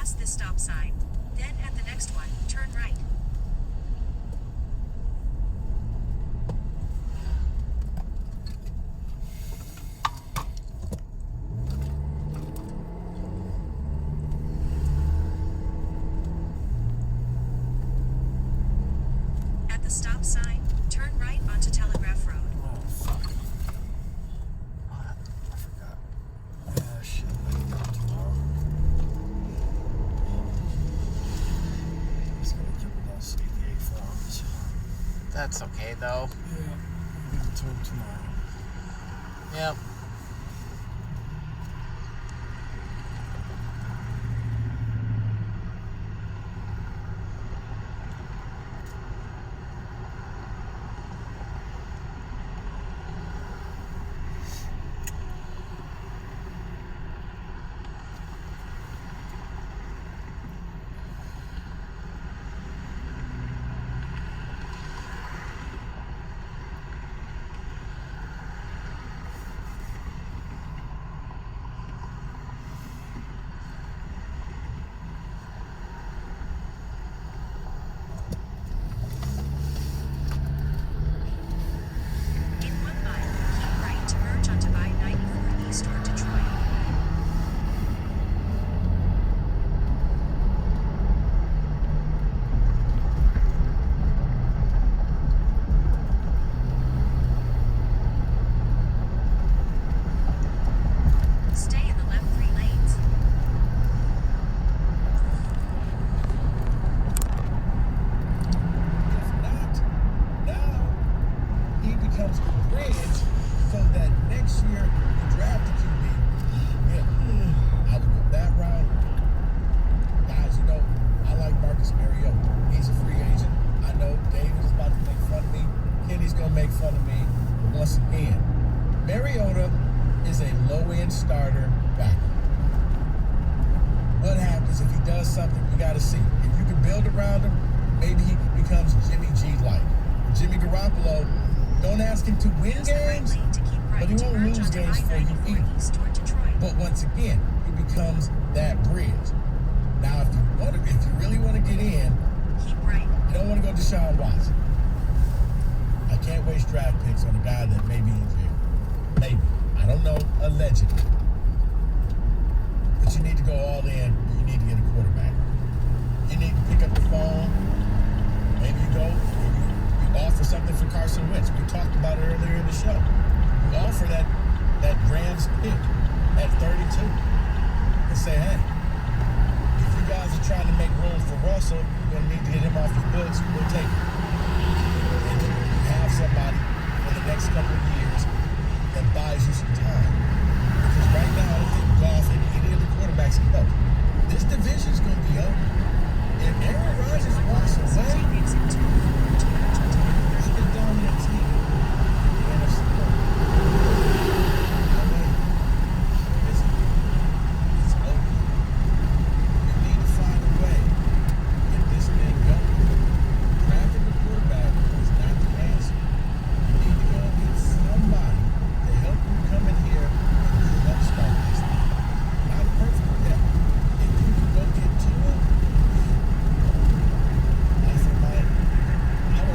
Pass this stop sign. Then at the next one, turn right. At the stop sign, turn right onto Telegraph Road. Oh, fuck. What? I forgot. Yeah, shit. I can go tomorrow. He's gonna give me those CPA forms. That's okay, though. Yeah, I'll give it to him tomorrow. Yep. In 1 mile, keep right to merge onto I-94 east toward Detroit. Stay in the left 3 lanes. If not, now he becomes the bridge so that next year you draft a QB. Yeah, I would go that route. Guys, you know, I like Marcus Mariota. He's a free agent. I know David is about to make fun of me. Kenny's going to make fun of me. But once again, Mariota is a low-end starter back. What happens if he does something? We got to see. If you can build around him, maybe he becomes Jimmy G-like. Jimmy Garoppolo, don't ask him to win Use the right games, lane to keep right but he to won't merge lose onto games for you I-94 either. east toward Detroit. But once again, he becomes that bridge. Now, if you really want to get in, Keep right. you don't want to go Deshaun Watson. I can't waste draft picks on a guy that may be in jail. Maybe. I don't know. Allegedly. But you need to go all in. You need to get a quarterback. You need to pick up the phone. Maybe you go, you offer something for Carson Wentz. We talked about it earlier in the show. You offer that Rams pick at 32 and say, hey, if you guys are trying to make room for Russell, you're going to need to get him off your books. We'll take it. And you have somebody for the next couple of years that buys you some time. Because right now, I don't think Goff and any of the quarterbacks can help. This division's going to be open. If Aaron Rodgers walks away, Take exit 2 to merge onto there's the dominant team in the NFC North. I mean, it's open. You need to find a way to get this thing going. Drafting a quarterback is not the answer. You need to go and get somebody to help you come in here and help start this thing. Not perfect yet. If you can go get Tua, I would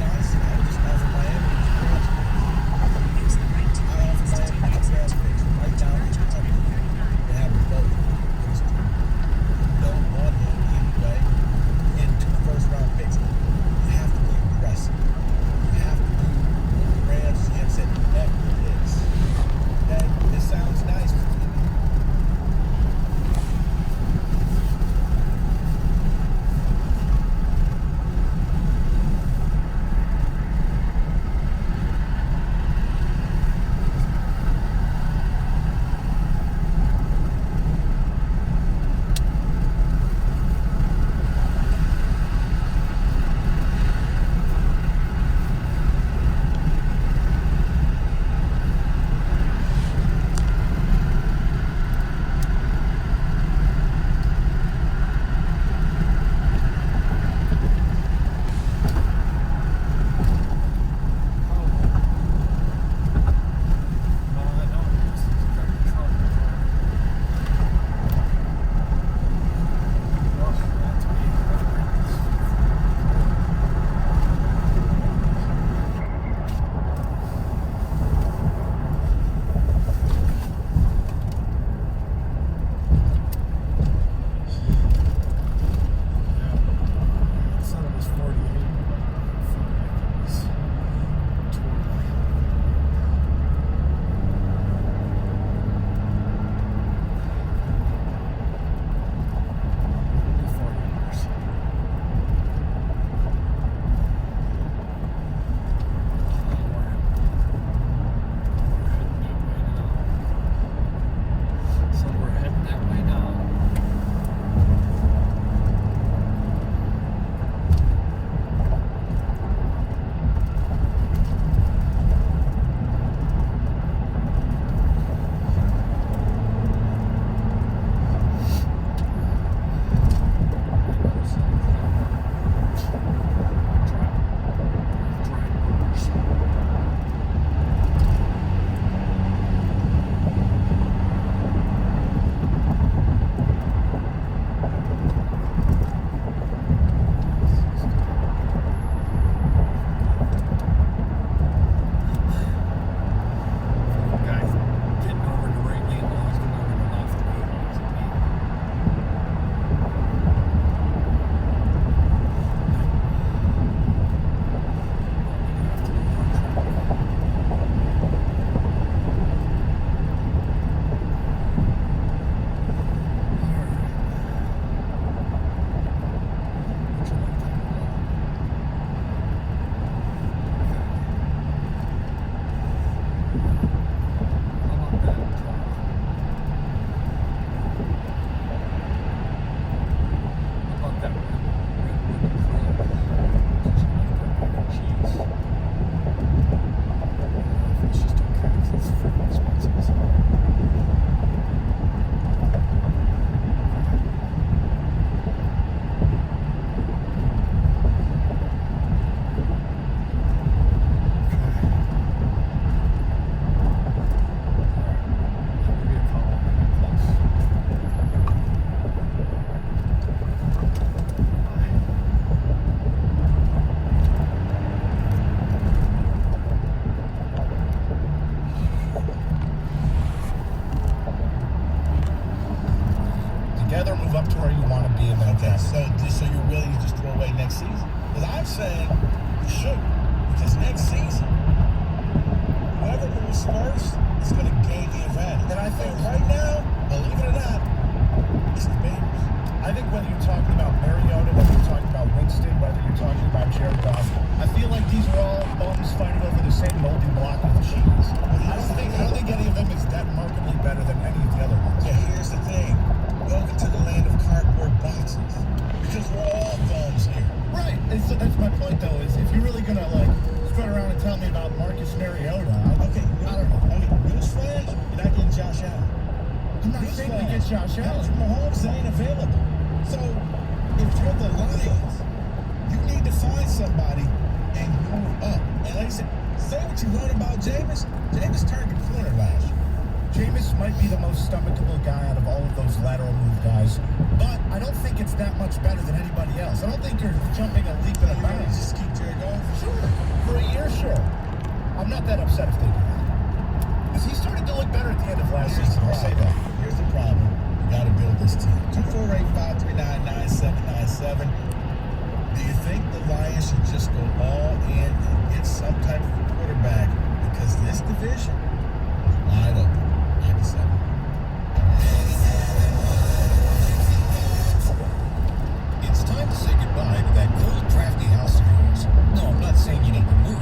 could be blocked with cheese. I don't think any of them is that markedly better than any of the other ones. Yeah, here's the thing. Welcome to the land of cardboard boxes. Because we're all thumbs here. Right. And so that's my point, though, is if you're really going to, like, strut around and tell me about Marcus Mariota, okay, I don't know. Okay, newsflash, you're not getting Josh Allen. I'm not saying we get Josh Allen. Patrick Mahomes ain't available. So, if you're the Lions, you need to find somebody and move up. And like I said, say what you want about Jameis. Jameis turned the corner last year. Jameis might be the most stomachable guy out of all of those lateral move guys, but I don't think it's that much better than anybody else. I don't think you're jumping a leap in a bounds. Just keep Jared Goff? Sure. For a year, sure. I'm not that upset if they do that. Because he started to look better at the end of last season. I'll say that. Here's the problem. You got to build this team. 248-539-9797. Do you think the Lions should just go all in and get some type of quarterback? Because this division is wide open. 97. It's time to say goodbye to that cold, drafty house of yours. No, I'm not saying you need to move.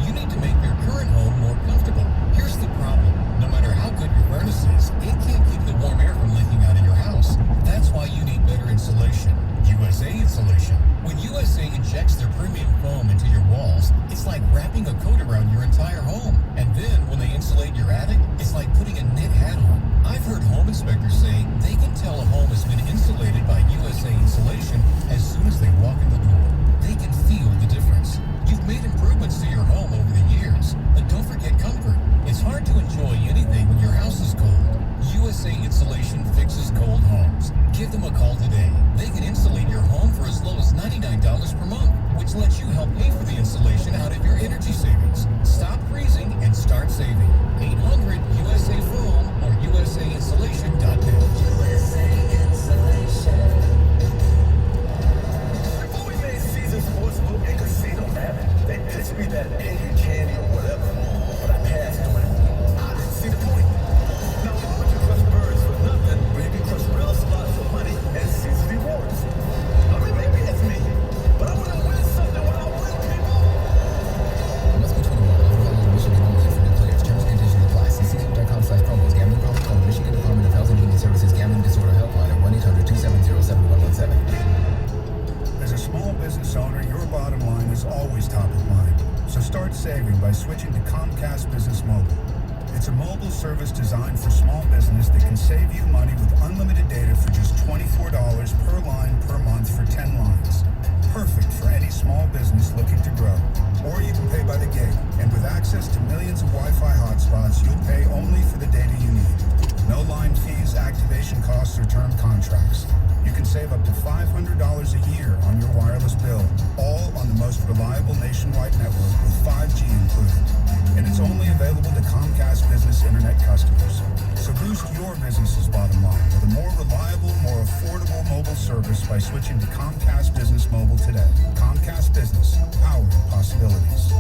You need to make your current home more comfortable. Here's the problem. No matter how good your furnace is, it can't keep the warm air from leaking out of your house. That's why you need better insulation. USA Insulation. When USA injects their premium foam into your walls, it's like wrapping a coat around your entire home. And then when they insulate your attic, it's like putting a knit hat on. I've heard home inspectors say they can tell a home has been insulated by USA Insulation as soon as they walk in the door. They can feel the difference. You've made improvements to your home over the years, but don't forget comfort. It's hard to enjoy anything when your house is cold. USA Insulation fixes cold homes. Give them a call today. They can insulate your home for as low as $99 per month, which lets you help pay for the insulation out of your energy savings. Stop freezing and start saving. 800-USA-FOAM or USAinsulation.net. USA Insulation. Before we made Caesar Sportsbook and Casino, man, they pitched me that Indian candy or whatever, but I passed on it. I didn't see the point. Now, why would you crush birds for nothing when you can crush real slots for money and Caesar rewards? I mean, maybe it's me, but I want to win something when I win, people. Must be 21. Overall, Michigan only for new players. Terms and conditions apply. See caesars.com/promos. Gambling problem? Call the Michigan Department of Health and Human Services Gambling Disorder Helpline at 1-800-270-7117. As a small business owner, your bottom line is always top of mind. So start saving by switching to Comcast Business Mobile. It's a mobile service designed for small business that can save you money with unlimited data for just $24 per line per month for 10 lines. Perfect for any small business looking to grow. Or you can pay by the gig. And with access to millions of Wi-Fi hotspots, you'll pay only for the data you need. No line fees, activation costs, or term contracts. You can save up to $500 a year on your wireless bill, all on the most reliable nationwide network with 5G included. And it's only available to Comcast Business Internet customers. So boost your business's bottom line with a more reliable, more affordable mobile service by switching to Comcast Business Mobile today. Comcast Business, powering possibilities.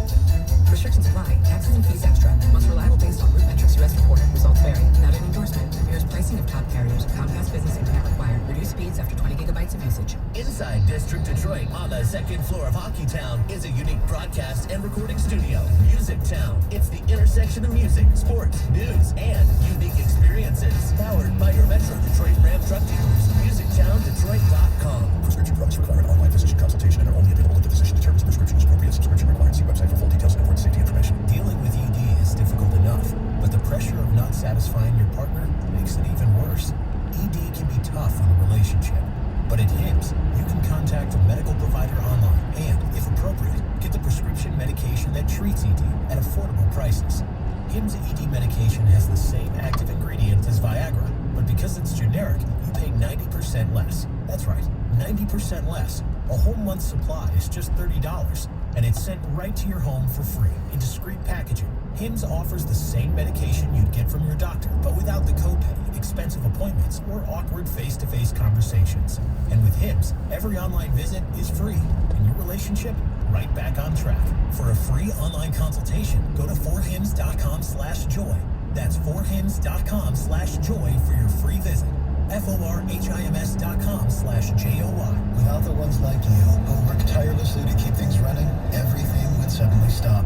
Restrictions apply. Taxes and fees extra. Most reliable based on root metrics U.S. reported. Results vary. Not an endorsement. Compares pricing of top carriers. Comcast Business Internet required. Reduced speeds after 20 gigabytes of usage. Inside District Detroit, on the second floor of Hockey Town, is a unique broadcast and recording studio. Music Town. It's the intersection of music, sports, news, and unique experiences. Powered by your Metro Detroit Ram truck dealers. MusicTownDetroit.com. Prescription drugs require an online physician consultation and are only available if the physician determines prescription is appropriate. Subscription required. See website for full details and important safety information. Dealing with ED is difficult enough, but the pressure of not satisfying your partner makes it even worse. ED can be tough in a relationship, but at HIMSS, you can contact a medical provider online and, if appropriate, get the prescription medication that treats ED at affordable prices. HIMSS ED medication has the same active ingredients as Viagra, but because it's generic, you pay 90% less. That's right, 90% less. A whole month's supply is just $30, and it's sent right to your home for free in discreet packaging. HIMSS offers the same medication you'd get from your doctor, but without the copay, expensive appointments, or awkward face-to-face conversations. And with HIMSS, every online visit is free, and your relationship right back on track. For a free online consultation, go to forhims.com/joy. That's forhims.com/joy for your free visit. forhims.com/joy. Without the ones like you, who work tirelessly to keep things running, everything would suddenly stop.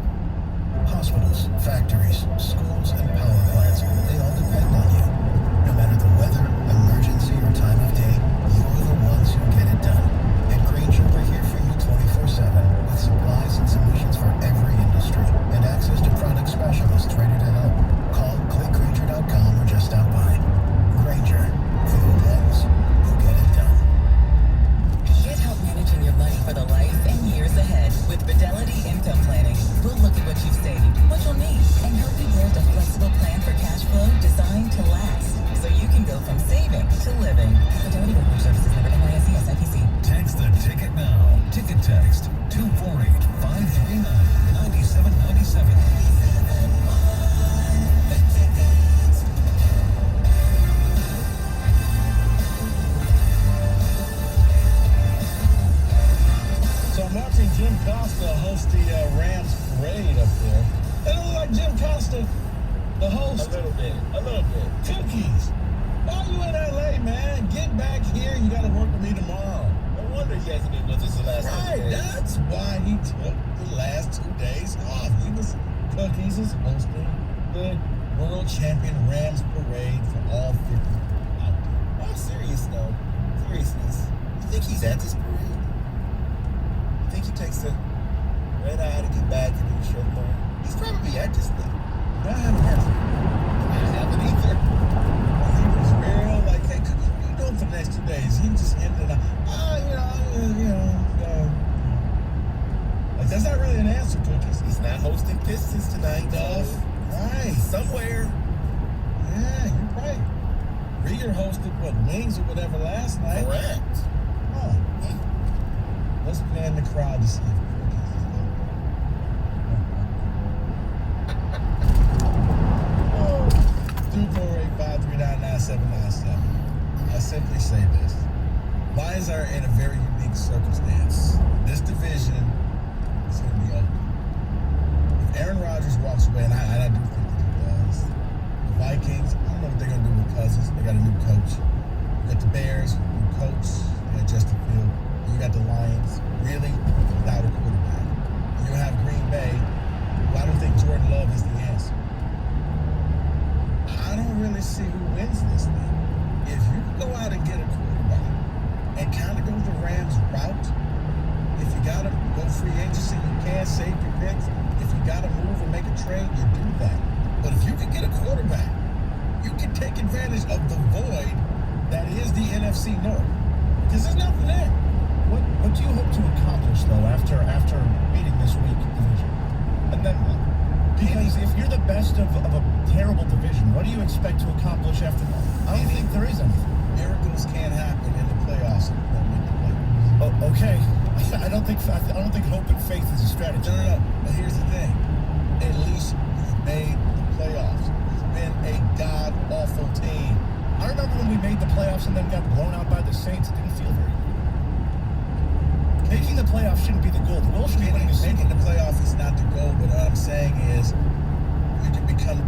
Hospitals, like Jim Costa, the host? A little bit. Cookies. Why are you in LA, man? Get back here. You got to work with me tomorrow. No wonder he hasn't been with us the last couple Right, days. that's why he took the last 2 days off. Cookies is hosting the World Champion Rams Parade for all 50 out there. Oh, seriousness. You think he's at this parade? You think he takes the red eye to get back and do the show tomorrow? He's probably at this thing. I haven't heard from him. I haven't either. He was real, like, hey, Cookies, what are you doing for the next 2 days? He just ended up, like, that's not really an answer, Cookies. He's not hosting Pistons tonight, though. Right. Somewhere. Yeah, you're right. Rieger hosted, Wings or whatever last night? Correct. Huh. Let's plan the crowd to see if Cookies is there. 248-539-9797. I simply say this. Lions are in a very unique circumstance. This division is going to be open. If Aaron Rodgers walks away, and I do think that he does, the Vikings, I don't know what they're going to do with Cousins. They got a new coach. You got the Bears, new coach. You got Justin Field. You got the Lions, really without a quarterback. You have Green Bay, who I don't think Jordan Love is the answer. I don't really see who wins this thing. If you go out and get a quarterback and kind of go the Rams route, if you got to go free agency, you can't save your picks. If you got to move and make a trade, you do that. But if you can get a quarterback, you can take advantage of the void that is the NFC North. Because there's nothing there. What do you hope to accomplish, though, after beating this weak division? And then what? Because if you're the best of a terrible division, what do you expect to accomplish after that? I don't think there is anything. Miracles can't happen in the playoffs if you don't make the playoffs. Oh, okay. I don't think hope and faith is a strategy. No. But here's the thing. At least you've made the playoffs. You've been a god-awful team. I remember when we made the playoffs and then got blown out by the Saints. It didn't feel very good. Making the playoffs shouldn't be the goal. The goal should be winning a Super Making the playoffs is not the goal, but what I'm saying is you can become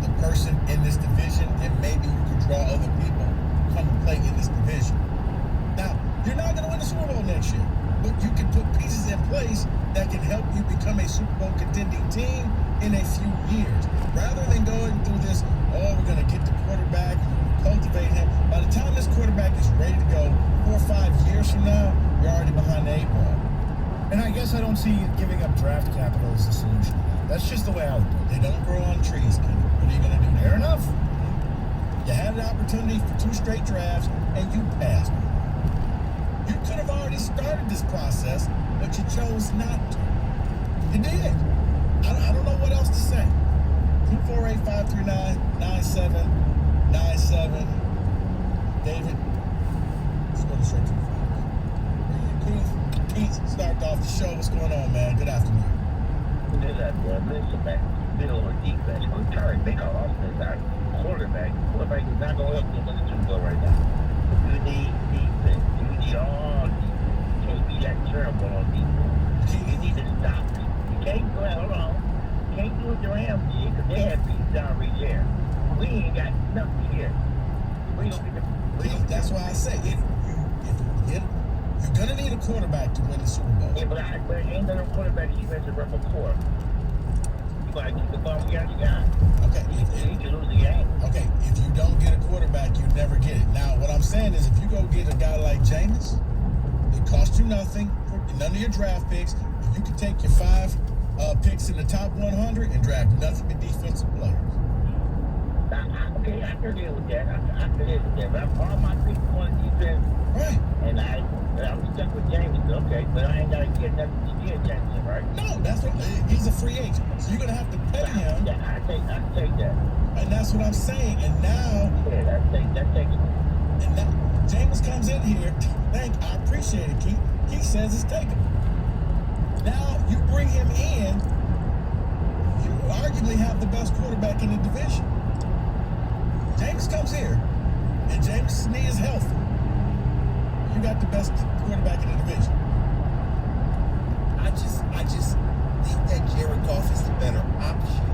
the person in this division, and maybe you can draw other people to come and play in this division. Now, you're not going to win the Super Bowl next year, but you can put pieces in place that can help you become a Super Bowl contending team in a few years. Rather than going through this, we're going to get the quarterback, cultivate him. By the time this quarterback is ready to go 4 or 5 years from now, you're already behind the 8 ball. And I guess I don't see giving up draft capital as the solution. That's just the way I would put it. They don't grow on trees, Kenny. What are you going to do there? Fair enough. You had an opportunity for 2 straight drafts, and you passed. You could have already started this process, but you chose not to. You did. I don't know what else to say. 248-539-9797. David, let's go straight to the phone. Keith, started off the show. What's going on, man? Good afternoon. Good afternoon. Listen, man. Middle or defense. We're trying to make our offense our quarterback. Quarterback is not going to help you win the Super Bowl right now. You need defense. You need all defense. You can't be that terrible on defense. You need to stop it. You can't go out, hold on. You can't do what the Rams did because they had beat already there. We ain't got nothing here. We don't get the... That's why I say, if you're going to need a quarterback to win the Super Bowl. Yeah, but ain't no quarterback defensive repertoire. You got to keep the ball against the guy. Okay. You can lose the game. Okay, if you don't get a quarterback, you never get it. Now, what I'm saying is, if you go get a guy like Jameis, it costs you nothing, none of your draft picks, and you can take your 5 picks in the top 100 and draft nothing but defensive players. Okay, I can deal with that. I can deal with that. But all my picks on defense, right? And I'm stuck with James. Okay, but I ain't got to get nothing to get Jameson, right? No, that's what he's a free agent, so you're gonna have to pay him. Yeah, I take that. And that's what I'm saying. And now, yeah, that takes. And now, James comes in here. I appreciate it, Keith. He says it's takeable. Now you bring him in. You arguably have the best quarterback in the division. James comes here, and James' knee is healthy. You got the best quarterback in the division. I just think that Jared Goff is the better option.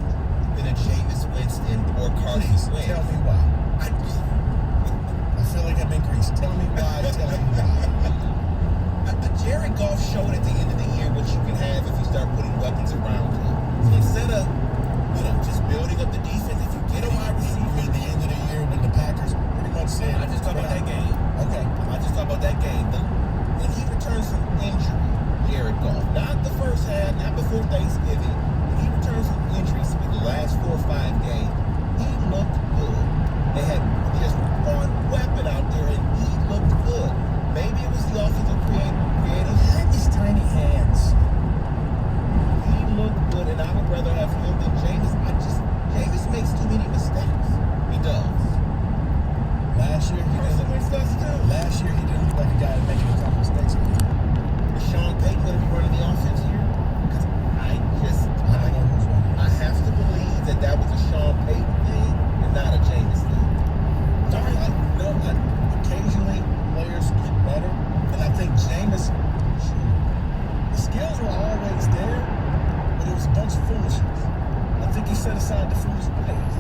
set aside the foolish players.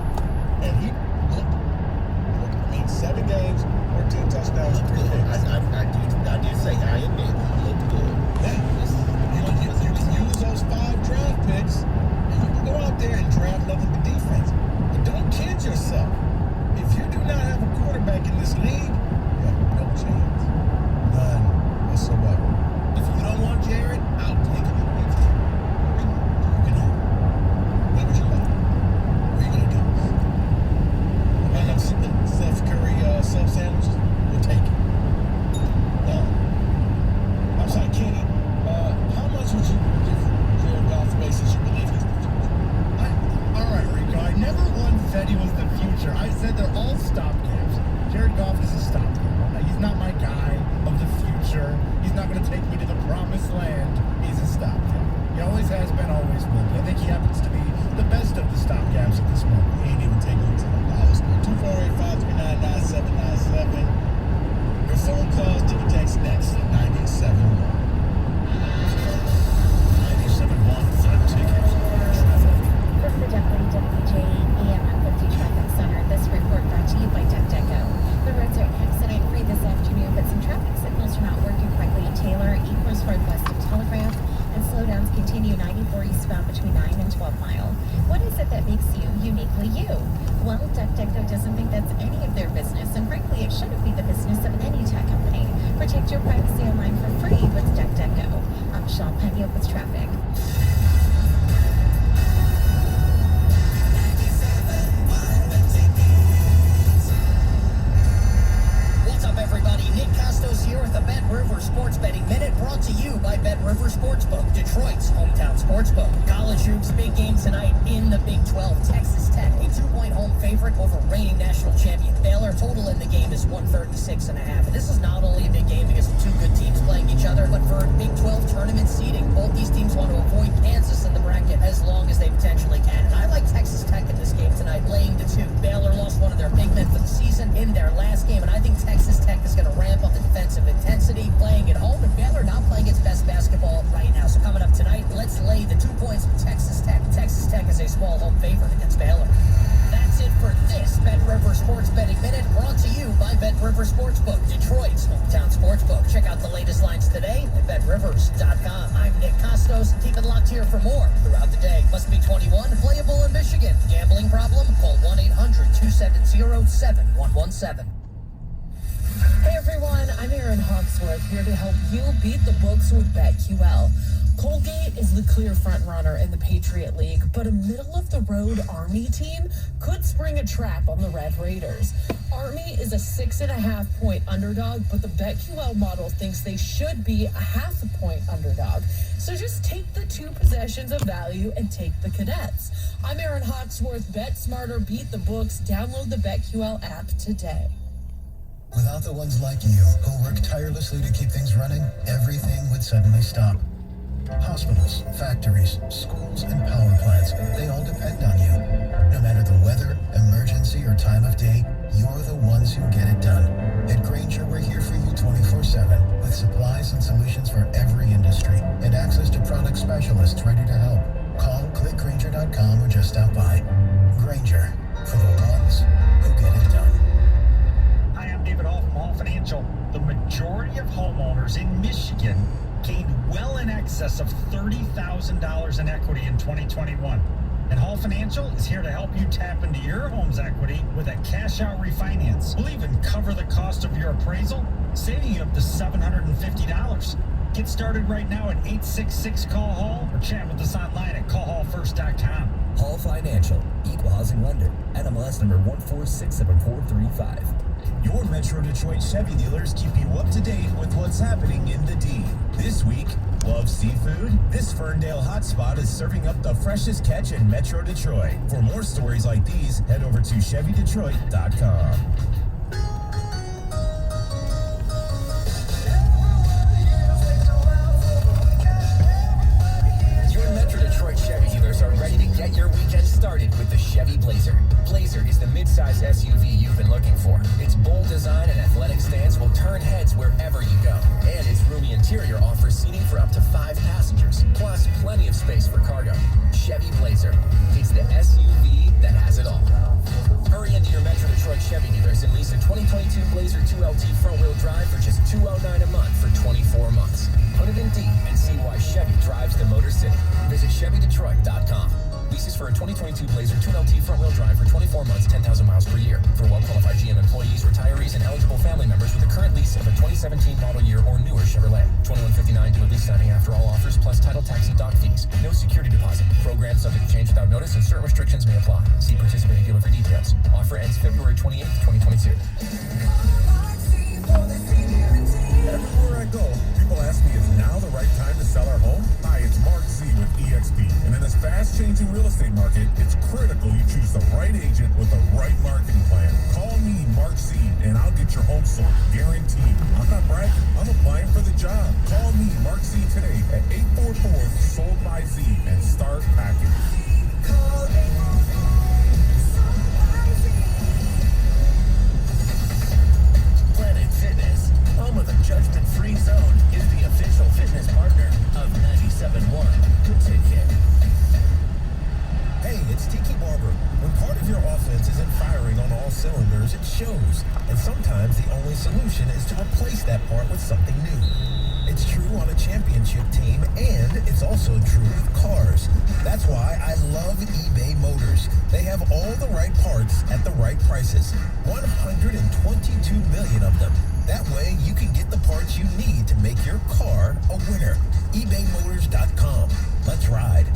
And he looked, I mean, 7 games, 14 touchdowns, 3 picks. I did say, I admit, he looked good. Yeah, you can use those 5 draft picks, and you can go out there and draft nothing but defense. But don't kid yourself. If you do not have a quarterback in this league, you have no chance. None whatsoever. If you don't want Jared, I'll take him. You can have him. What would you like? What are you going to do? One of them Steph Curry sub sandwiches? We'll take it. No. I'm sorry, Kenny. How much would you give Jared Goff basis you believe he's the future? All right, Rico, I never once said he was the future. I said they're all stopgaps. Jared Goff is a stopgap. He's not my guy of the future. He's not going to take me to the promised land. He's a stopgap. He always has been, always will be. I think he happens to be the best of the stopgaps at this moment. He ain't even taking you to the dollar store. 248-539-9797. Your phone calls to the text next at 97.1. 97.1 Flat Ticket. Traffic. From the WWJ AM 150 Traffic Center, this report brought to you by DuckDuckGo. The roads are accident-free this afternoon, but some traffic signals are not working correctly at Taylor, Ecorse Road west of Telegraph, and slowdowns continue 94 eastbound between 9 and 12 Mile. What is it that makes you uniquely you? Well, DuckDuckGo doesn't think that's any of their business, and frankly, it shouldn't be the business of any tech company. Protect your privacy online for free with DuckDuckGo. I'm Sean Penny with traffic. What's up, everybody? Nick Costos here with the Bet River Sports Betting Minute, brought to you by Bet River Sportsbook, Detroit's hometown sportsbook. College hoops, big game tonight in the Big 12. Texas Tech, a 2-point home favorite over reigning national champion Baylor. Total in the game is 136.5. And this is not only a big game because of 2 good teams playing each other, but for Big 12 tournament seeding. Both these teams want to avoid Kansas in the bracket as long as they potentially can. And I like Texas Tech in this game tonight, laying the 2. Baylor lost one of their big men for the season in their last game, and I think Texas Tech is going to ramp up the defensive intensity, playing at home, and Baylor not playing its best basketball right now. So coming up tonight, let's lay the 2 points with Texas Tech. Texas Tech is a small home favorite against Baylor. That's it for this Bet River Sports Betting Minute, brought to you by Bet River Sportsbook, Detroit's hometown sportsbook. Check out the latest lines today at BetRivers.com. I'm Nick Costos. Keep it locked here for more throughout the day. Must be 21, playable in Michigan. Gambling problem? Call 1-800-270-7117. Hey everyone, I'm Erin Hawksworth, here to help you beat the books with BetQL. Colgate is the clear front runner in the Patriot League, but a middle-of-the-road Army team could spring a trap on the Red Raiders. Army is a 6.5-point underdog, but the BetQL model thinks they should be a 0.5-point underdog. So just take the 2 possessions of value and take the Cadets. I'm Erin Hawksworth. Bet smarter, beat the books. Download the BetQL app today. Without the ones like you, who work tirelessly to keep things running, everything would suddenly stop. Hospitals, factories, schools, and power plants, they all depend on you. No matter the weather, emergency, or time of day, you're the ones who get it done. At Grainger, we're here for you 24/7, with supplies and solutions for every industry, and access to product specialists ready to help. Call, click Grainger.com, or just stop by. Grainger, for the ones who get it done. Hi, I'm David Hall from Hall Financial. The majority of homeowners in Michigan gained well in excess of $30,000 in equity in 2021. And Hall Financial is here to help you tap into your home's equity with a cash-out refinance. We'll even cover the cost of your appraisal, saving you up to $750. Get started right now at 866-CALL-HALL or chat with us online at callhallfirst.com. Hall Financial, Equal Housing Lender, NMLS number 1467435. Your Metro Detroit Chevy dealers keep you up to date with what's happening in the D. This week, love seafood? This Ferndale hotspot is serving up the freshest catch in Metro Detroit. For more stories like these, head over to ChevyDetroit.com. Your Metro Detroit Chevy dealers are ready to get your weekend started with the Chevy Blazer. Blazer is the mid-size SUV you've been looking for. Its bold design and athletic stance will turn heads wherever you go. And its roomy interior offers seating for up to 5 passengers, plus plenty of space for cargo. Chevy Blazer. It's the SUV 2022 Blazer 2LT front-wheel drive for 24 months, 10,000 miles per year. For well-qualified GM employees, retirees, and eligible family members with a current lease of a 2017 model year or newer Chevrolet. $21.59 due at lease signing after all offers, plus title, tax, and dock fees. No security deposit. Program subject to change without notice, and certain restrictions may apply. See participating dealer for details. Offer ends February 28, 2022. Everywhere I go, people ask me, is now the right time to sell our home? Hi, it's Mark Z with eXp. And in this fast-changing real estate market, it's critical you choose the right agent with the right marketing plan. Call me, Mark Z, and I'll get your home sold, guaranteed. I'm not bragging. I'm applying for the job. Call me, Mark Z, today at 844-SOLD-BY-Z and start packing. Call 844-SOLD-BY-Z. Planet Fitness, home of the Judgment-Free Zone, is the official fitness partner of 97.1 The Ticket. Hey, it's Tiki Barber. When part of your offense isn't firing on all cylinders, it shows. And sometimes the only solution is to replace that part with something new. It's true on a championship team, and it's also true with cars. That's why I love eBay Motors. They have all the right parts at the right prices. 122 million of them. That way, you can get the parts you need to make your car a winner. ebaymotors.com. Let's ride.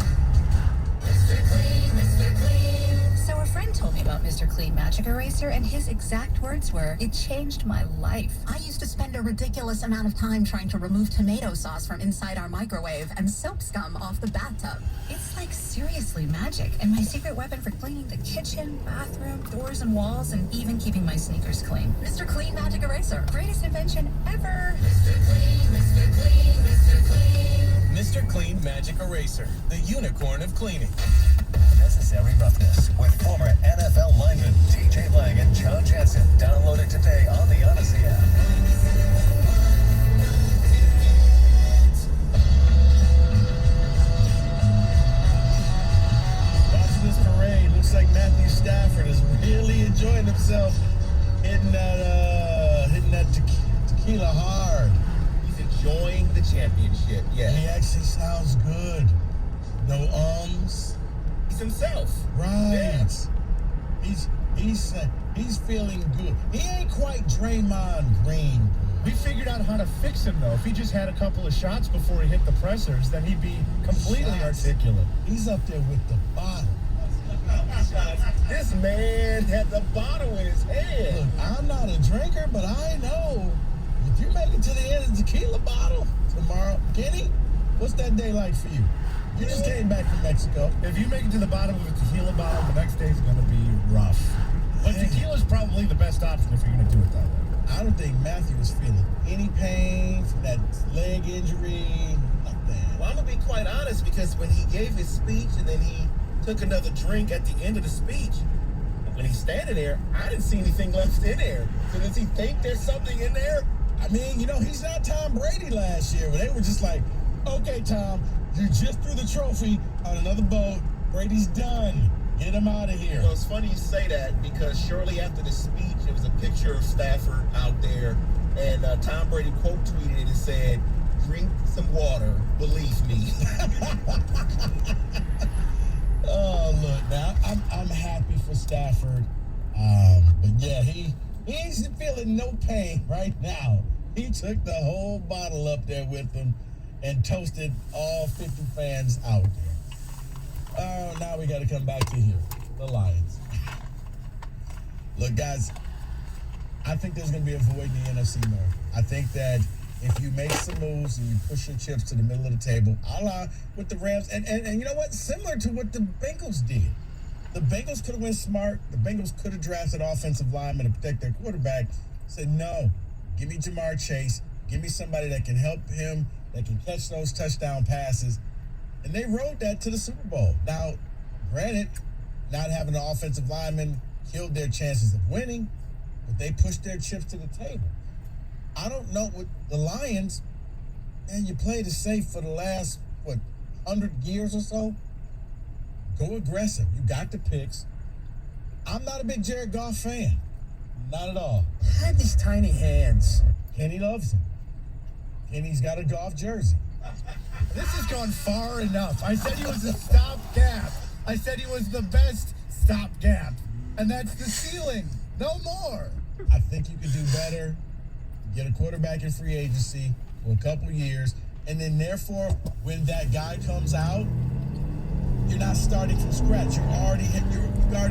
Mr. Clean, Mr. Clean. So a friend told me about Mr. Clean Magic Eraser, and his exact words were, "It changed my life. I used to spend a ridiculous amount of time trying to remove tomato sauce from inside our microwave and soap scum off the bathtub. It's like seriously magic, and my secret weapon for cleaning the kitchen, bathroom, doors and walls, and even keeping my sneakers clean. Mr. Clean Magic Eraser. Greatest invention ever." Mr. Clean, Mr. Clean, Mr. Clean. Mr. Clean Magic Eraser, the unicorn of cleaning. Necessary Roughness with former NFL lineman TJ Lang and John Jansen. Download it today on the Odyssey app. Watching this parade, looks like Matthew Stafford is really enjoying himself hitting that tequila hard. He's enjoying the championship, yeah. He actually sounds good. No ums. He's himself. Right. Yeah. He's feeling good. He ain't quite Draymond Green. We figured out how to fix him, though. If he just had a couple of shots before he hit the pressers, then he'd be completely articulate. He's up there with the bottle. This man had the bottle in his hand. Look, I'm not a drinker, but I know if you make it to the end of the tequila bottle tomorrow, Kenny, what's that day like for you? You just came back from Mexico. If you make it to the bottom of a tequila bottle, the next day's going to be rough. But tequila's probably the best option if you're going to do it that way. I don't think Matthew was feeling any pain from that leg injury, nothing. Well, I'm going to be quite honest, because when he gave his speech and then he took another drink at the end of the speech, when he's standing there, I didn't see anything left in there. So does he think there's something in there? I mean, he's not Tom Brady last year, where they were just like, okay, Tom, you just threw the trophy on another boat. Brady's done. Get him out of here. Well, it's funny you say that, because shortly after the speech, there was a picture of Stafford out there, and Tom Brady quote tweeted it and said, "Drink some water, believe me." Oh, look, now I'm happy for Stafford. But yeah, he ain't feeling no pain right now. He took the whole bottle up there with him and toasted all 50 fans out there. Oh, now we got to come back to here, the Lions. Look, guys, I think there's going to be a void in the NFC North. I think that if you make some moves and you push your chips to the middle of the table, a la with the Rams, and you know what? Similar to what the Bengals did. The Bengals could have went smart. The Bengals could have drafted offensive linemen to protect their quarterback. Said, no, give me Jamar Chase. Give me somebody that can help him, that can catch those touchdown passes. And they rode that to the Super Bowl. Now, granted, not having an offensive lineman killed their chances of winning, but they pushed their chips to the table. I don't know what the Lions, man, you played it safe for the last, 100 years or so? Go aggressive. You got the picks. I'm not a big Jared Goff fan. Not at all. I had these tiny hands. Kenny loves him. Kenny's got a Goff jersey. This has gone far enough. I said he was a stopgap. I said he was the best stopgap. And that's the ceiling. No more. I think you could do better. Get a quarterback in free agency for a couple years. And then therefore, when that guy comes out, you're not starting from scratch. You already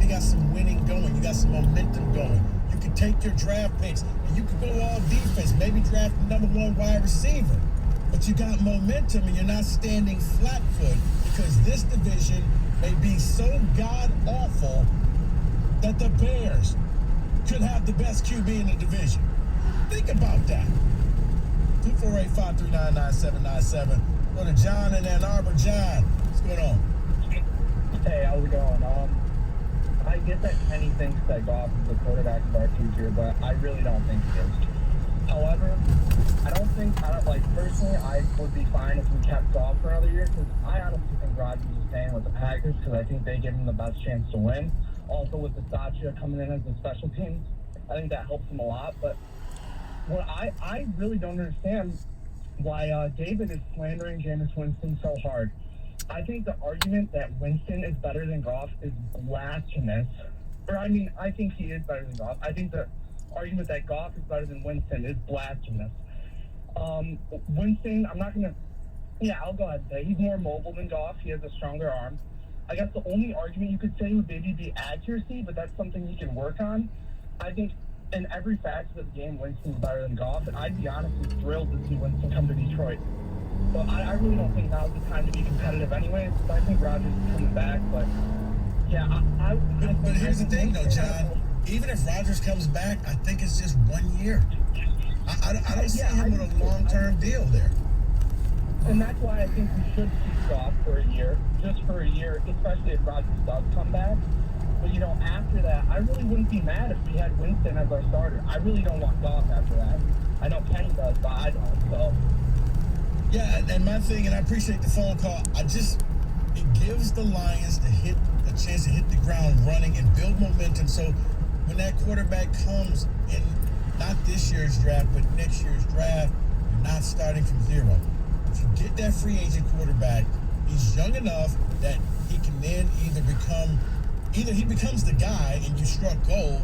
got some winning going. You got some momentum going. You can take your draft picks and you can go all defense. Maybe draft the number 1 wide receiver. But you got momentum and you're not standing flat-foot because this division may be so god-awful that the Bears could have the best QB in the division. Think about that. 248-539-9797. Go to John in Ann Arbor. John, what's going on? Hey, how's it going? I get that Kenny thinks that Goff is the quarterback of our future, but I really don't think he is. However, personally, I would be fine if we kept Goff for another year, because I honestly think Rodgers is staying with the Packers, because I think they give him the best chance to win. Also, with the Sacha coming in as a special teams, I think that helps him a lot, but what I really don't understand why David is slandering Jameis Winston so hard. I think the argument that Winston is better than Goff is blasphemous. I think he is better than Goff. I think the argument that Goff is better than Winston is blasphemous. Winston, I'll go ahead and say he's more mobile than Goff. He has a stronger arm. I guess the only argument you could say would maybe be accuracy, but that's something he can work on. I think in every facet of the game, Winston's better than Goff, and I'd be honestly thrilled to see Winston come to Detroit. But I really don't think now's the time to be competitive anyway. So I think Rodgers is coming back, but yeah, But here's the thing, though, John. Even if Rodgers comes back, I think it's just 1 year. I don't see him with a long-term deal there. And that's why I think we should keep Goff for a year, just for a year, especially if Rodgers does come back. But, after that, I really wouldn't be mad if we had Winston as our starter. I really don't want Goff after that. I know Kenny does, but I don't, so. Yeah, and my thing, and I appreciate the phone call, it gives the Lions a chance to hit the ground running and build momentum. So when that quarterback comes in, not this year's draft, but next year's draft, you're not starting from zero. If you get that free agent quarterback, he's young enough that he can then either he becomes the guy and you struck gold,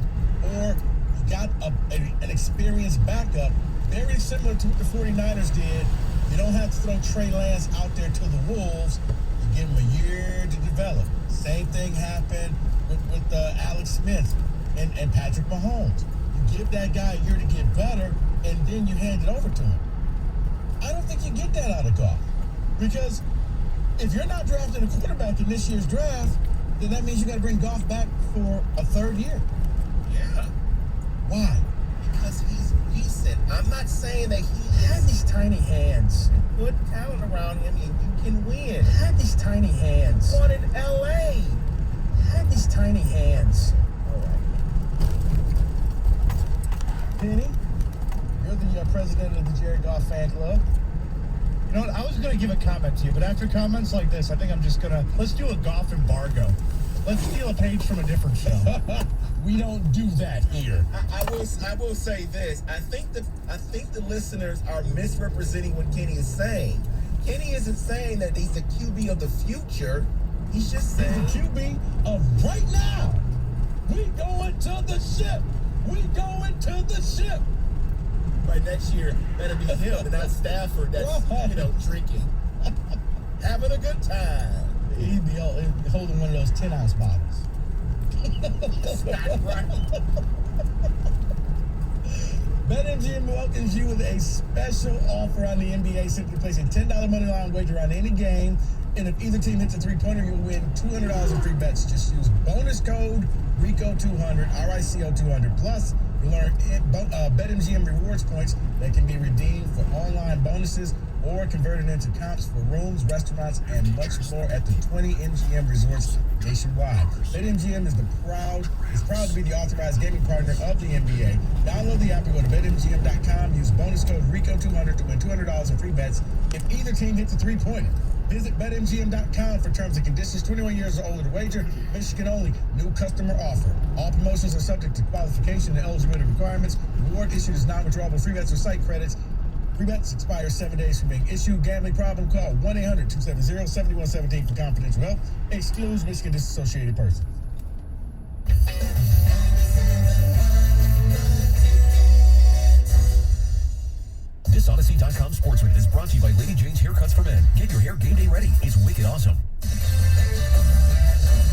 or you got an experienced backup, very similar to what the 49ers did. You don't have to throw Trey Lance out there to the Wolves. You give him a year to develop. Same thing happened with Alex Smith and Patrick Mahomes. You give that guy a year to get better, and then you hand it over to him. I don't think you get that out of Goff. Because if you're not drafting a quarterback in this year's draft, then that means you got to bring Goff back for a third year. Yeah. Why? Because he's decent. I'm not saying that he has these tiny hands. Put talent around him and you can win. Had these tiny hands. One in LA. Had these tiny hands. All right. Penny, you're the president of the Jared Goff fan club. You know what? I was going to give a comment to you, but after comments like this, I think I'm just going to... Let's do a Goff embargo. Let's steal a page from a different show. We don't do that here. I will say this. I think the listeners are misrepresenting what Kenny is saying. Kenny isn't saying that he's the QB of the future. He's just saying he's the QB of right now. We going to the ship. We going to the ship. By next year, better be him and not Stafford that's, drinking. Having a good time. He'd be holding one of those 10-ounce bottles. That's not right. BetMGM welcomes you with a special offer on the NBA. Simply place a $10 moneyline wager on any game, and if either team hits a three-pointer, you'll win $200 in free bets. Just use bonus code RICO200, RICO200. Plus, you'll earn BetMGM rewards points that can be redeemed for online bonuses or converted into comps for rooms, restaurants, and much more at the 20 MGM resorts nationwide. BetMGM is proud to be the authorized gaming partner of the NBA. Download the app and go to BetMGM.com. Use bonus code RICO200 to win $200 in free bets if either team hits a three-pointer. Visit BetMGM.com for terms and conditions. 21 years or older to wager. Michigan only. New customer offer. All promotions are subject to qualification and eligibility requirements. Reward issued is non-withdrawable free bets or site credits. Free bets expire 7 days from being issued. Gambling problem? Call 1-800-270-7117 for confidential help. Excludes Michigan disassociated persons. This Odyssey.com sports read is brought to you by Lady Jane's Haircuts for Men. Get your hair game day ready. It's wicked awesome.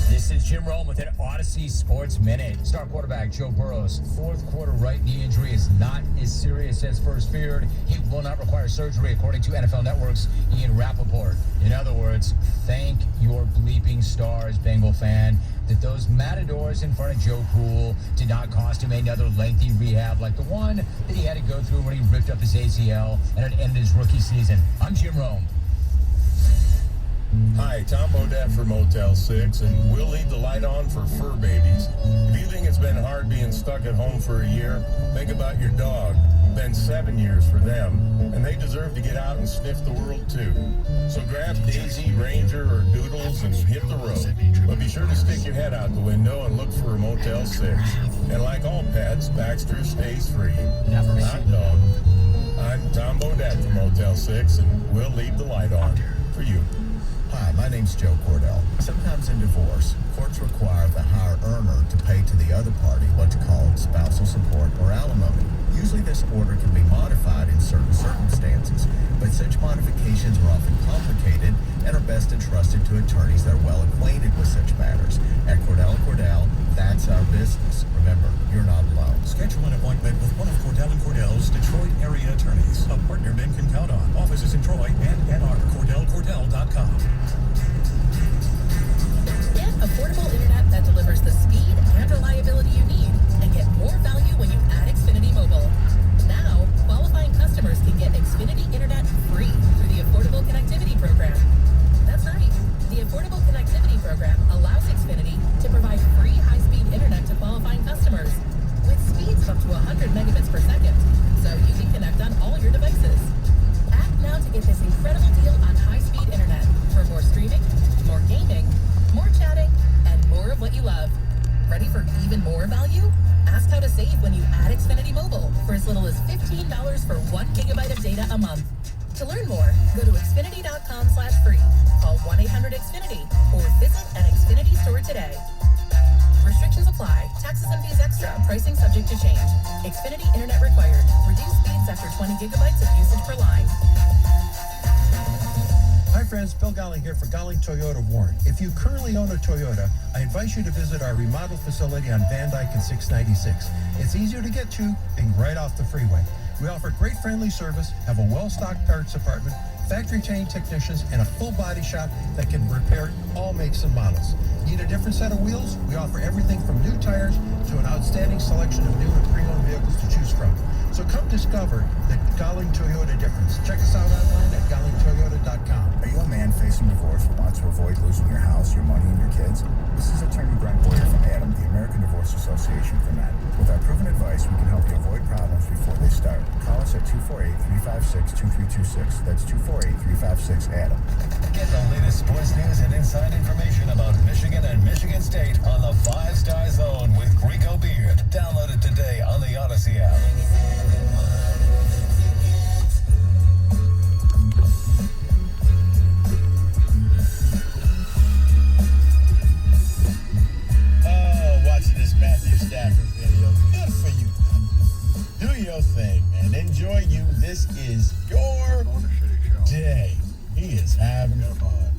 This is Jim Rome with an Odyssey Sports Minute. Star quarterback Joe Burrow's fourth quarter right knee injury is not as serious as first feared. He will not require surgery, according to NFL Network's Ian Rappaport. In other words, thank your bleeping stars, Bengal fan, that those matadors in front of Joe Cool did not cost him another lengthy rehab like the one that he had to go through when he ripped up his ACL and it ended his rookie season. I'm Jim Rome. Hi, Tom Bodette for Motel 6, and we'll leave the light on for fur babies. If you think it's been hard being stuck at home for a year, think about your dog. Been 7 years for them, and they deserve to get out and sniff the world too. So grab Daisy, Ranger, or Doodles and hit the road. But be sure to stick your head out the window and look for a Motel 6. And like all pets, Baxter stays free. Hot dog. I'm Tom Bodette for Motel 6, and we'll leave the light on for you. Hi, my name's Joe Cordell. Sometimes in divorce, courts require the higher earner to pay to the other party what's called spousal support or alimony. Usually this order can be modified in certain circumstances, but such modifications are often complicated and are best entrusted to attorneys that are well acquainted with such matters. At Cordell & Cordell, that's our business. Remember, you're not alone. Schedule an appointment with one of Cordell & Cordell's Detroit area attorneys. A partner men can count on. Offices in Troy and Ann Arbor. CordellCordell.com. Get affordable internet that delivers the speed and reliability you need, and get more value when you add Xfinity Mobile. Now, qualifying customers can get Xfinity internet free through the Affordable Connectivity Program. That's right. The Affordable Connectivity Program allows Xfinity to provide free high-speed internet to qualifying customers with speeds up to 100 megabits per second, so you can connect on all your devices. Act now to get this incredible deal on high-speed internet for more streaming, more gaming, more chatting, and more of what you love. Ready for even more value? Ask how to save when you add Xfinity Mobile for as little as $15 for 1 gigabyte of data a month. To learn more, go to Xfinity.com/free, call 1-800-XFINITY, or visit an Xfinity store today. Restrictions apply. Taxes and fees extra. Pricing subject to change. Xfinity internet required. Reduced speeds after 20 gigabytes of usage per line. Hi friends, Bill Golling here for Golling Toyota Warren. If you currently own a Toyota, I invite you to visit our remodeled facility on Van Dyke and 696. It's easier to get to, being right off the freeway. We offer great friendly service, have a well-stocked parts department, factory-trained technicians, and a full body shop that can repair all makes and models. Need a different set of wheels? We offer everything from new tires to an outstanding selection of new and pre-owned vehicles to choose from. So come discover the Golling Toyota difference. Check us out online at GollingToyota.com. Are you a man facing divorce who wants to avoid losing your house, your money, and your kids? This is attorney Brent Boyer from ADAM, the American Divorce Association for Men. With our proven advice, we can help you avoid problems before they start. Call us at 248-356-2326. That's 248-356-ADAM. Get the latest sports news and inside information about Michigan and Michigan State on the 5-Star Zone with Rico Beard. Download it today on the Odyssey app. Watching this Matthew Stafford video. Good for you. Do your thing, man. Enjoy you. This is your day. He is having fun.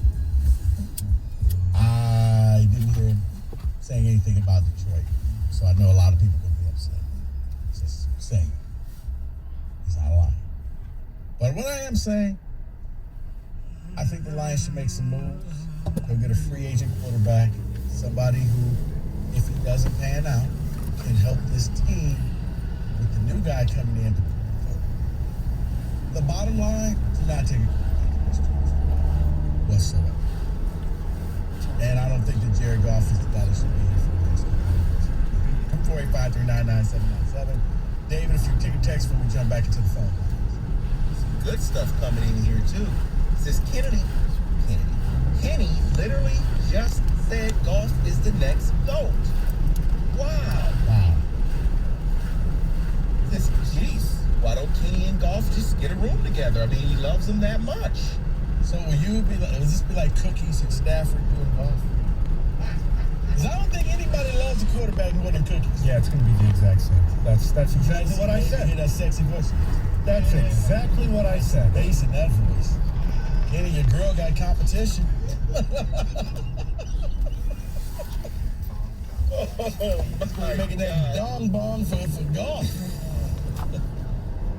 I didn't hear him saying anything about Detroit, so I know a lot of people will be upset. Just saying. He's not lying. But what I am saying, I think the Lions should make some moves. They'll get a free agent quarterback, somebody who, if he doesn't pan out, can help this team with the new guy coming in. The bottom line, do not take a whatsoever. And I don't think that Jared Goff is the guy that should be here for this. 485-399-797. David, if you take a text when we jump back into the phone. Some good stuff coming in here too. It says Kenny literally just said Goff is the next GOAT. Wow. This, geez. Why don't Kenny and Golf just get a room together? I mean, he loves them that much. So will this be like Cookies and Stafford doing golf? Because I don't think anybody loves a quarterback more than Cookies. Yeah, it's going to be the exact same. That's exactly what I said. You hear that sexy voice? That's exactly what I said. Bass in that voice. Kenny, your girl got competition. Oh, my making that dong bong for golf.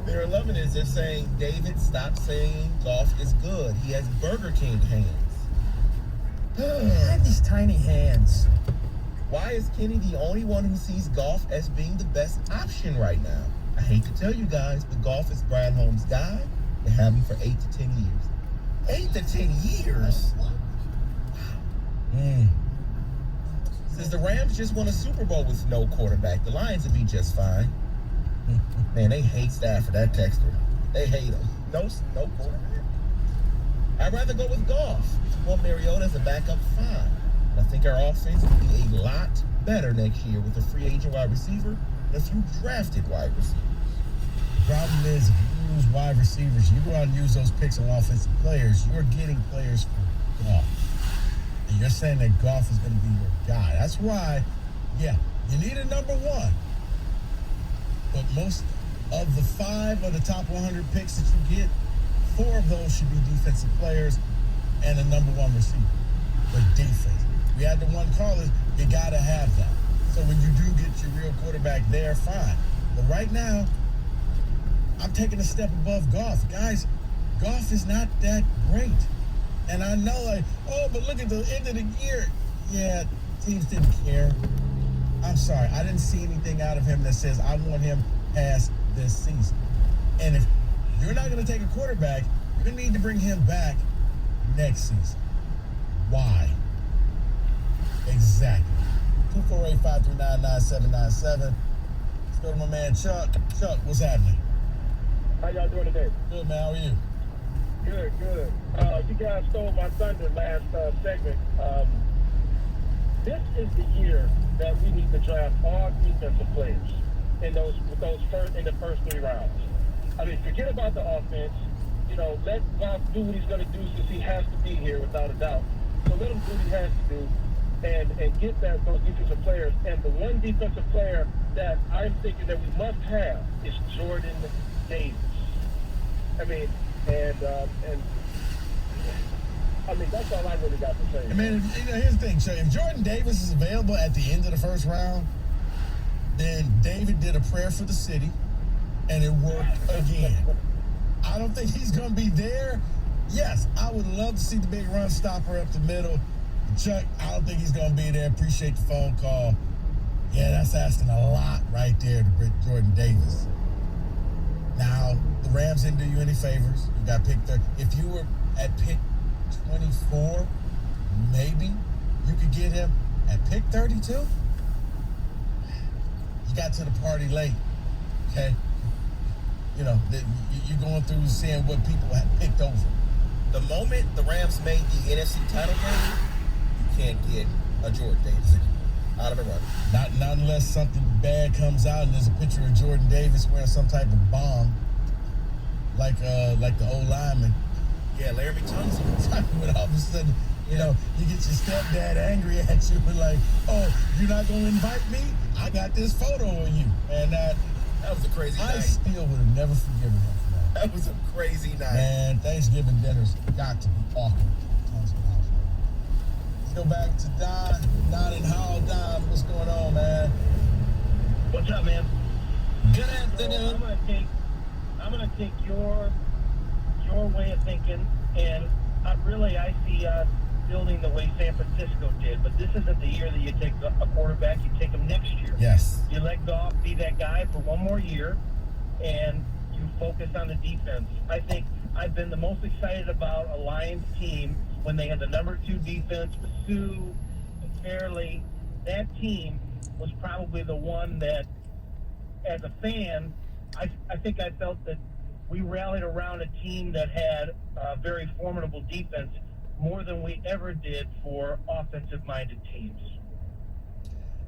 They're loving it. They're saying, David, stop saying Golf is good. He has Burger King hands. Had these tiny hands. Why is Kenny the only one who sees Golf as being the best option right now? I hate to tell you guys, but Golf is Brad Holmes' guy. They have him for 8 to 10 years. 8 to 10 years? Since the Rams just won a Super Bowl with no quarterback, the Lions would be just fine. Man, they hate Stafford, that texter. They hate him. No quarterback. I'd rather go with Goff. Well, Mariota as a backup, fine. I think our offense will be a lot better next year with a free agent wide receiver and a few drafted wide receivers. The problem is, if you use wide receivers, you go out and use those picks on offensive players, you're getting players for Goff. And you're saying that Goff is going to be your guy. That's why, yeah, you need a number one. But most of the 5 of the top 100 picks that you get, 4 of those should be defensive players and a number one receiver. But defense. We had the one caller, you got to have that. So when you do get your real quarterback there, fine. But right now, I'm taking a step above Goff. Guys, Goff is not that great. And I know, like, oh, but look at the end of the year. Yeah, teams didn't care. I'm sorry, I didn't see anything out of him that says I want him past this season. And if you're not going to take a quarterback, you're going to need to bring him back next season. Why? Exactly. 248-539-9797. Let's go to my man Chuck. Chuck, what's happening? How y'all doing today? Good, man. How are you? Good. You guys stole my thunder last segment. This is the year that we need to draft all defensive players in the first 3 rounds. I mean, forget about the offense. You know, let Goff do what he's going to do since he has to be here without a doubt. So let him do what he has to do and get those defensive players. And the one defensive player that I'm thinking that we must have is Jordan Davis. I mean, that's all I really got to say. I mean, here's the thing, Chuck. If Jordan Davis is available at the end of the first round, then David did a prayer for the city, and it worked again. I don't think he's going to be there. Yes, I would love to see the big run stopper up the middle. Chuck, I don't think he's going to be there. Appreciate the phone call. Yeah, that's asking a lot right there to bring Jordan Davis. Now, the Rams didn't do you any favors. You got picked 30. If you were at pick 24, maybe you could get him at pick 32. You got to the party late, okay? You know, you're going through seeing what people have picked over. The moment the Rams made the NFC title game, you can't get a Jordan Davis out of the run. Not unless something bad comes out and there's a picture of Jordan Davis wearing some type of bomb, like the old lineman. Yeah, Larry Tunsil. When all of a sudden, you know, you get your stepdad angry at you and like, oh, you're not going to invite me? I got this photo of you. And that was a crazy night. I still would have never forgiven him for that. That was a crazy night. Man, Thanksgiving dinner's got to be awkward. Let's go back to Don. Don and Howell. Don, what's going on, man? What's up, man? Good afternoon. So I'm gonna take your way of thinking, and I see us building the way San Francisco did. But this isn't the year that you take a quarterback. You take him next year. Yes. You let Goff be that guy for one more year, and you focus on the defense. I think I've been the most excited about a Lions team when they had the number 2 defense with Sue and Fairley. That team was probably the one that, as a fan, I think I felt that we rallied around a team that had a very formidable defense more than we ever did for offensive-minded teams.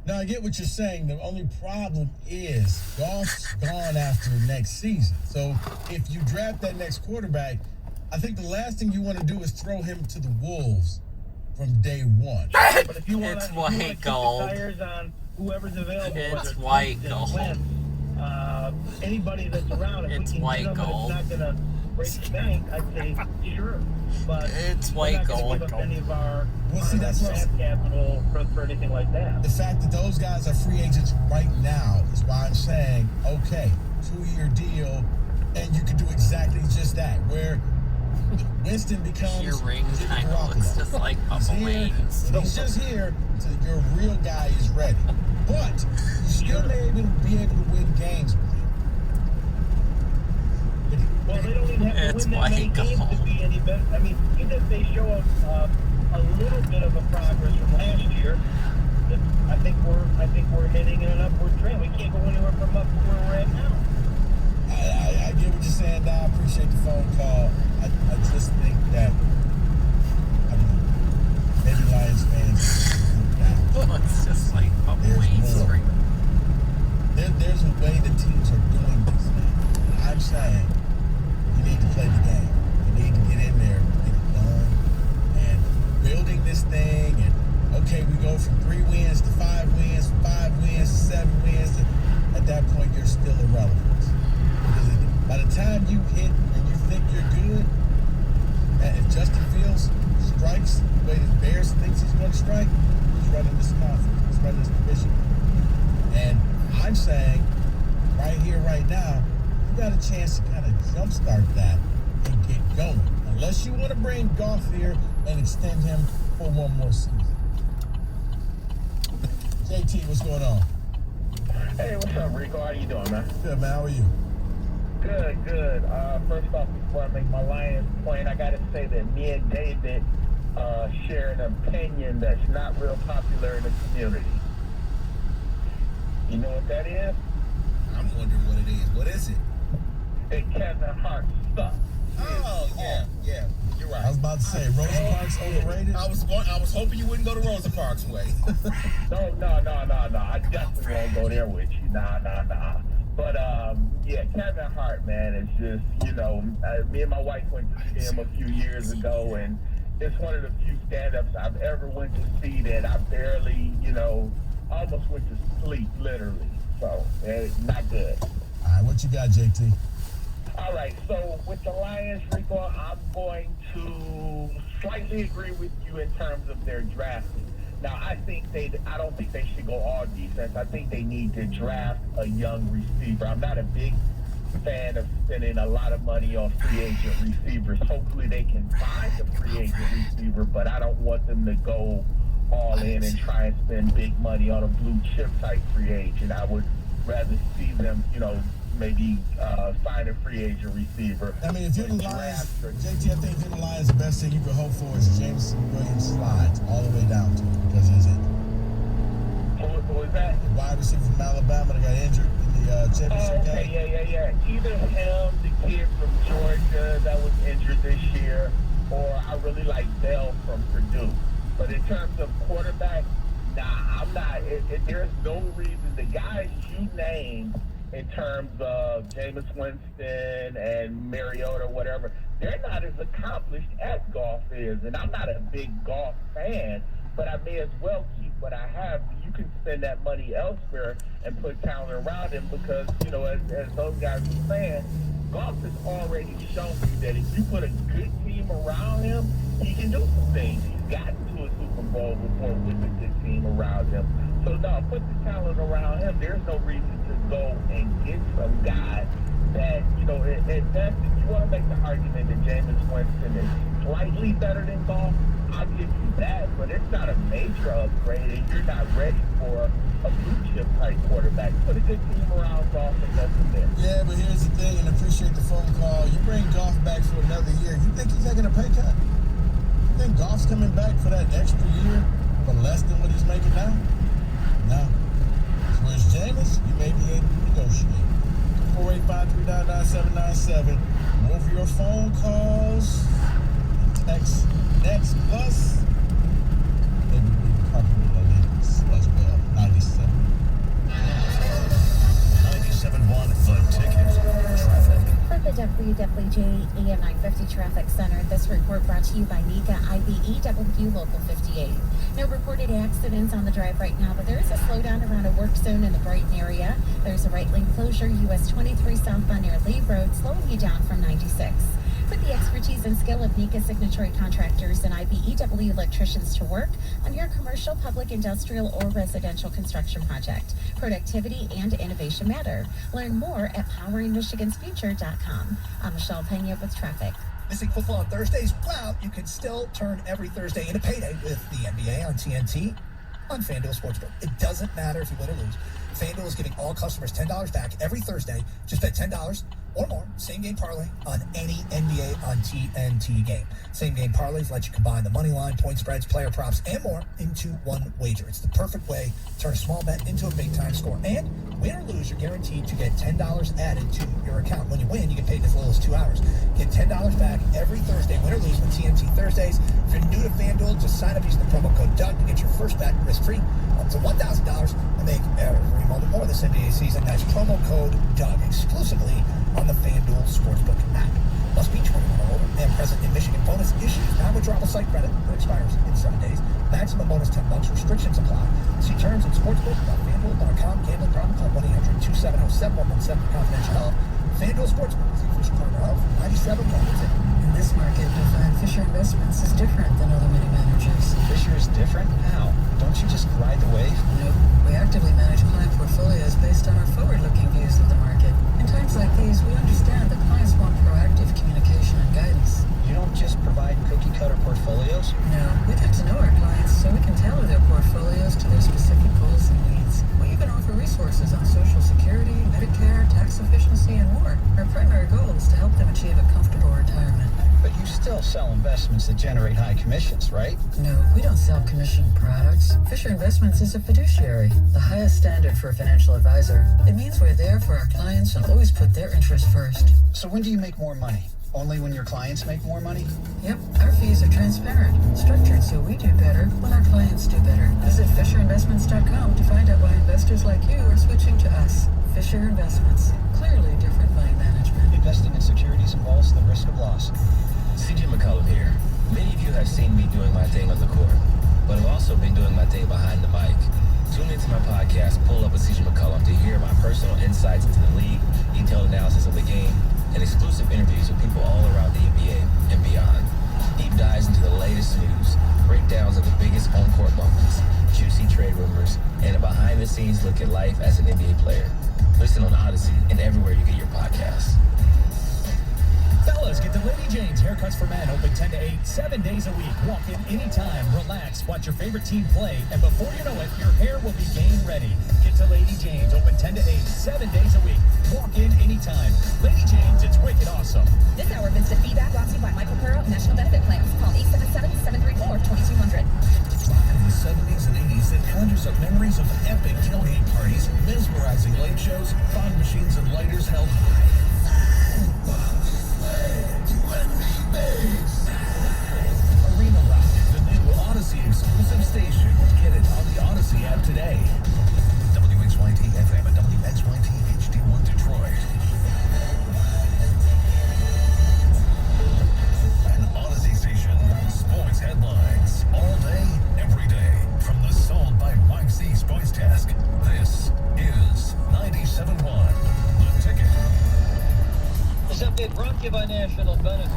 Now, I get what you're saying. The only problem is Goff's gone after next season. So if you draft that next quarterback, I think the last thing you want to do is throw him to the wolves from day one. But if you want It's to white gold. tires on whoever's available, It's whether white Winston, gold. Wentz, anybody that's around, if It's we can white get them, gold. and it's not going to break the bank, I'd say sure. But It's we're white not gonna gold. give up any of our that's what draft capital for anything like that. The fact that those guys are free agents right now is why I'm saying, okay, 2-year deal, and you can do exactly just that, where Winston becomes Your ring Jimmy kind of Garoppolo. looks just like He's Papa here, Wayne's. He's just here until your real guy is ready. But you still may be able to win games with him. Well, they don't even have to It's win that many white games gold. to be any better. I mean, even if they show us a little bit of a progress from last year, I think we're heading in an upward trend. We can't go anywhere from up to where we're at now. I get what you're saying now. I appreciate the phone call. I just think that, I don't know, maybe Lions fans. It's just like Papa Wayne's screaming. There's a way that teams are doing this now. I'm saying you need to play the game. You need to get in there, get it done, and building this thing. And okay, we go from 3 wins to 5 wins, from 5 wins to 7 wins. At that point, you're still irrelevant. Because by the time you hit and you think you're good, and if Justin Fields strikes the way the Bears thinks he's going to strike, he's running this conference, he's running this division. And I'm saying, right here, right now, you got a chance to kind of jumpstart that and get going. Unless you want to bring Goff here and extend him for one more season. JT, what's going on? Hey, what's up, Rico? How you doing, man? Good, man. How are you? Good. First off, before I make my Lions point, I got to say that me and David share an opinion that's not real popular in the community. You know what that is? I'm wondering what it is. What is it? That Kevin Hart sucks. Oh, yeah. You're right. I was about to say, Rosa Parks overrated? I was hoping you wouldn't go to Rosa Parks' way. No. I definitely won't go there with you. Nah. But, yeah, Kevin Hart, man, is just, me and my wife went to see him a few years ago, and it's one of the few stand-ups I've ever went to see that I barely, almost went to sleep, literally. So, it's not good. All right, what you got, JT? All right, so with the Lions, Rico, I'm going to slightly agree with you in terms of their drafting. Now, I don't think they should go all defense. I think they need to draft a young receiver. I'm not a big fan of spending a lot of money on free agent receivers. Hopefully they can find a free agent receiver, but I don't want them to go all in and try and spend big money on a blue chip type free agent. I would rather see them, maybe find a free agent receiver. I mean, if you're the Lions, JT, I think if you're the Lions, the best thing you can hope for is Jameson Williams slides all the way down to it because he's injured. Who is that? The wide receiver from Alabama that got injured in the championship game. Yeah. Either him, the kid from Georgia that was injured this year, or I really like Bell from Purdue. But in terms of quarterback, I'm not. There's no reason. The guys you named in terms of Jameis Winston and Mariota, whatever, they're not as accomplished as Goff is. And I'm not a big Goff fan, but I may as well keep what I have. You can spend that money elsewhere and put talent around him because, as those guys were saying, Goff has already shown you that if you put a good team around him, he can do some things. He's gotten to a Super Bowl before with a good team around him. So, no, put the talent around him. There's no reason to go and get some guy that, at best, if you want to make the argument that Jameis Winston is slightly better than Goff, I'll give you that, but it's not a major upgrade, and you're not ready for a blue chip type quarterback. Put a good team around Goff and go from there. Yeah, but here's the thing, and appreciate the phone call. You bring Goff back for another year. You think he's taking a pay cut? You think Goff's coming back for that extra year for less than what he's making now? No. Whereas Jameis, you may be able to negotiate. 485-399-797. More of your phone calls. Text next plus. Maybe we can probably as well. 97. WTOJ AM 950 Traffic Center. This report brought to you by Nika IBEW Local 58. No reported accidents on the drive right now, but there is a slowdown around a work zone in the Brighton area. There's a right lane closure, US 23 southbound near Lee Road, slowing you down from 96. Put the expertise and skill of Nika signatory contractors and IBEW electricians to work on your commercial, public, industrial, or residential construction project. Productivity and innovation matter. Learn more at poweringmichigansfuture.com. I'm Michelle Pena with traffic. Missing football on Thursdays? Well, you can still turn every Thursday into payday with the NBA on TNT on FanDuel Sportsbook. It doesn't matter if you win or lose. FanDuel is giving all customers $10 back every Thursday. Just bet $10 or more, same game parlay on any NBA on TNT game. Same game parlays let you combine the money line, point spreads, player props, and more into one wager. It's the perfect way to turn a small bet into a big time score. And win or lose, you're guaranteed to get $10 added to your account. When you win, you get paid in as little as 2 hours. Get $10 back every Thursday, win or lose with TNT Thursdays. If you're new to FanDuel, just sign up using the promo code Doug to get your first bet risk-free up to $1,000 and make every moment more this NBA season. That's promo code Doug exclusively on the FanDuel Sportsbook app. Must be 21 or older and present in Michigan. Bonus issues. Non-withdrawable site credit that expires in 7 days. Maximum bonus $10. Restrictions apply. See terms at sportsbook.fanduel.com. Gambling problem? Call 1-800-270-7117 for confidential help. FanDuel Sportsbook is the official partner of 97 Moments. In this market, I find Fisher Investments is different than other money managers. Fisher is different? How? Don't you just ride the wave? Nope. We actively manage client portfolios based on our forward-looking views of the market. In times like these, we understand that clients want proactive communication and guidance. You don't just provide cookie-cutter portfolios? No, we get to know our clients so we can tailor their portfolios to their specific goals and needs. We even offer resources on Social Security, Medicare, tax efficiency, and more. Our primary goal is to help them achieve a comfortable retirement. But you still sell investments that generate high commissions, right? No, we don't sell commission products. Fisher Investments is a fiduciary, the highest standard for a financial advisor. It means we're there for our clients and always put their interests first. So when do you make more money? Only when your clients make more money? Yep, our fees are transparent, structured so we do better when our clients do better. Visit FisherInvestments.com to find out why investors like you are switching to us. Fisher Investments, clearly different money management. Investing in securities involves the risk of loss. CJ McCollum here. Many of you have seen me doing my thing on the court, but I've also been doing my thing behind the mic. Tune into my podcast, Pull Up with CJ McCollum, to hear my personal insights into the league, detailed analysis of the game, and exclusive interviews with people all around the NBA and beyond. Deep dives into the latest news, breakdowns of the biggest on-court moments, juicy trade rumors, and a behind-the-scenes look at life as an NBA player. Listen on Odyssey and everywhere you get your podcasts. Fellas, get the Lady Jane's Haircuts for Men, open 10 to 8, 7 days a week. Walk in anytime, relax, watch your favorite team play, and before you know it, your hair will be game ready. Get to Lady Jane's, open 10 to 8, 7 days a week. Walk in anytime. Lady Jane's, it's wicked awesome. This hour of instant feedback brought to you by Michael Pearl National Benefit Plans. Call 877-734-2200. In the 70s and 80s that conjures up memories of epic tailgate parties, mesmerizing late shows, fog machines and lighters held high. Arena Rock, the new Odyssey exclusive station. Get it on the Odyssey app today. WXYT FM and WXYT HD1 Detroit. An Odyssey station. Sports headlines. All day, every day. From the Sold by Mike C Sports Desk. This is 97.1. The Ticket. This update brought to you by National Benefit.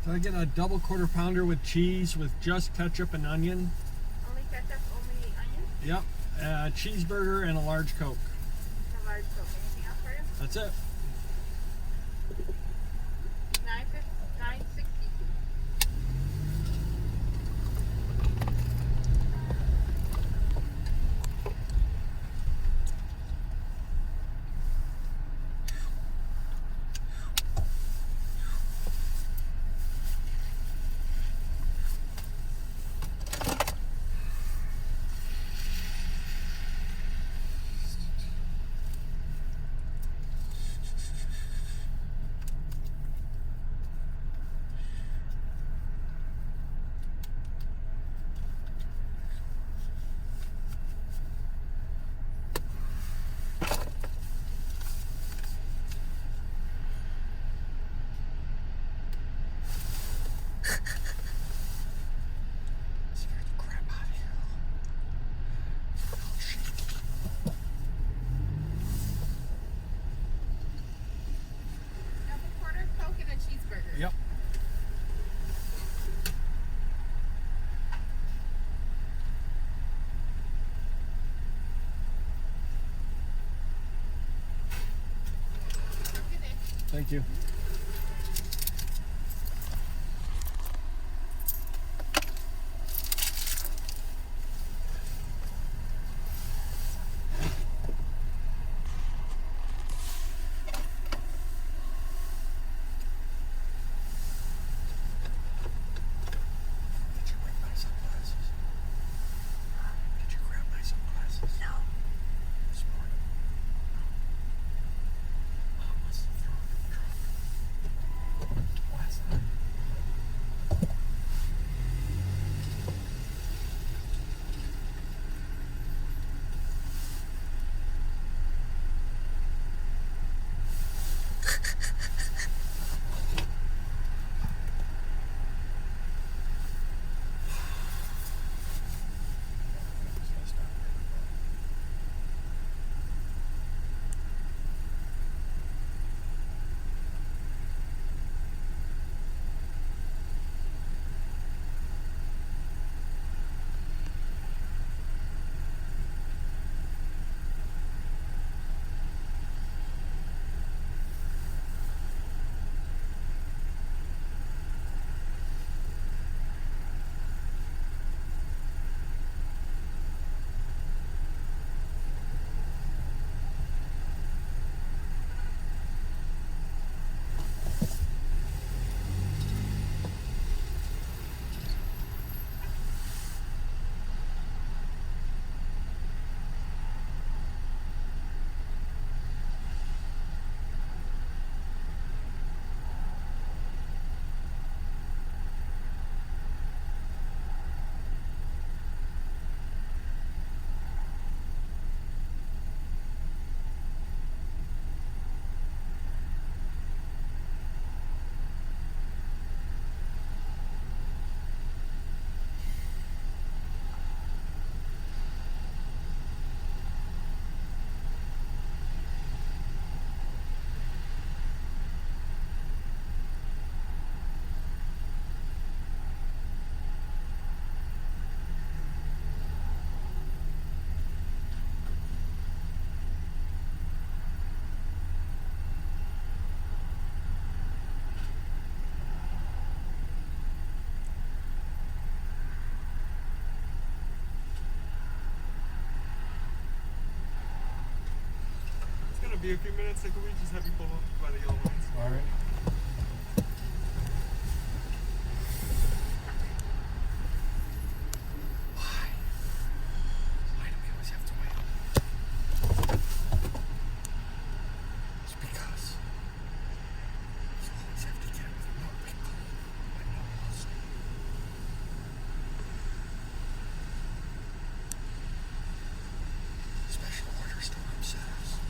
Can I get a double quarter pounder with cheese with just ketchup and onion? Only ketchup, only onion? Yep. Cheeseburger and a large Coke. A large Coke. Anything else for you? That's it. $9.62. Thank you. Be a few minutes, so can we just have you pull up by the yellow lines? All right. Why do we always have to wait? It's because you always have to get it with no pickle and no mustard. Special order storm says.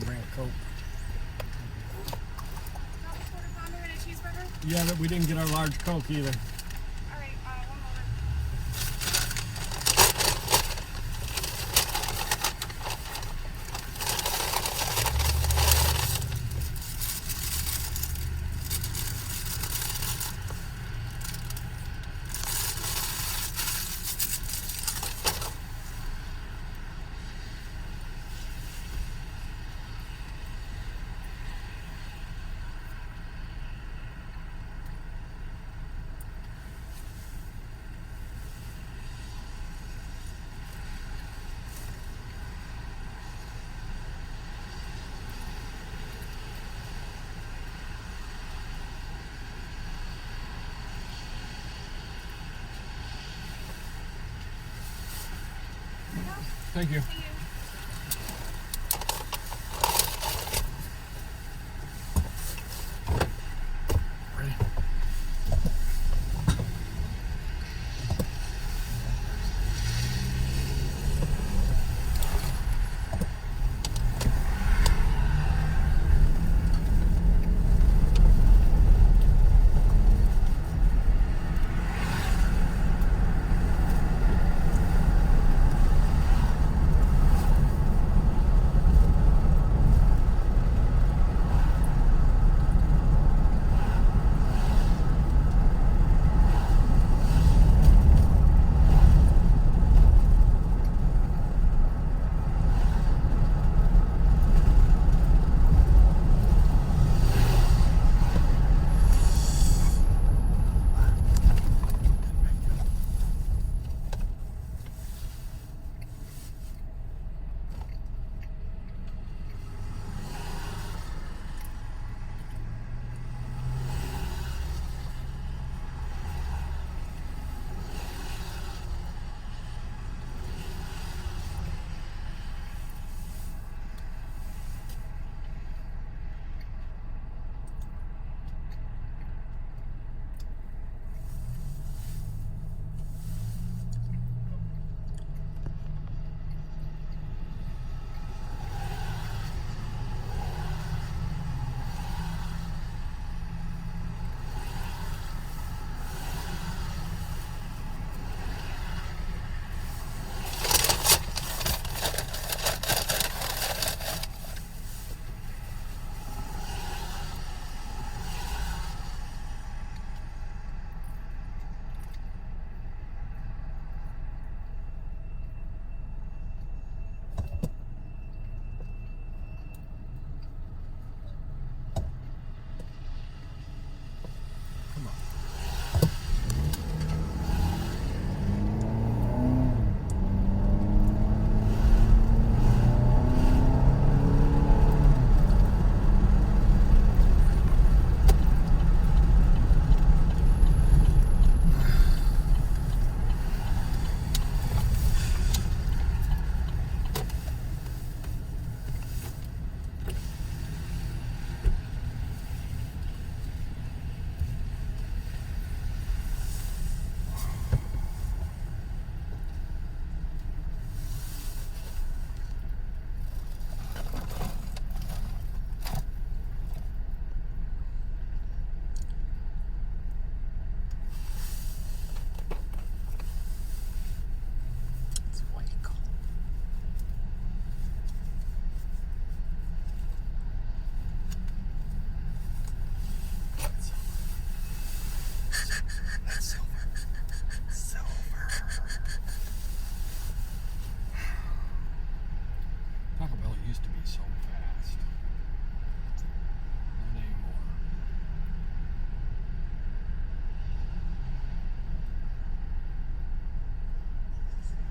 bring a Coke. Double quarter pounder and a cheeseburger? Yeah, but we didn't get our large Coke either. All right, 1 moment. Thank you.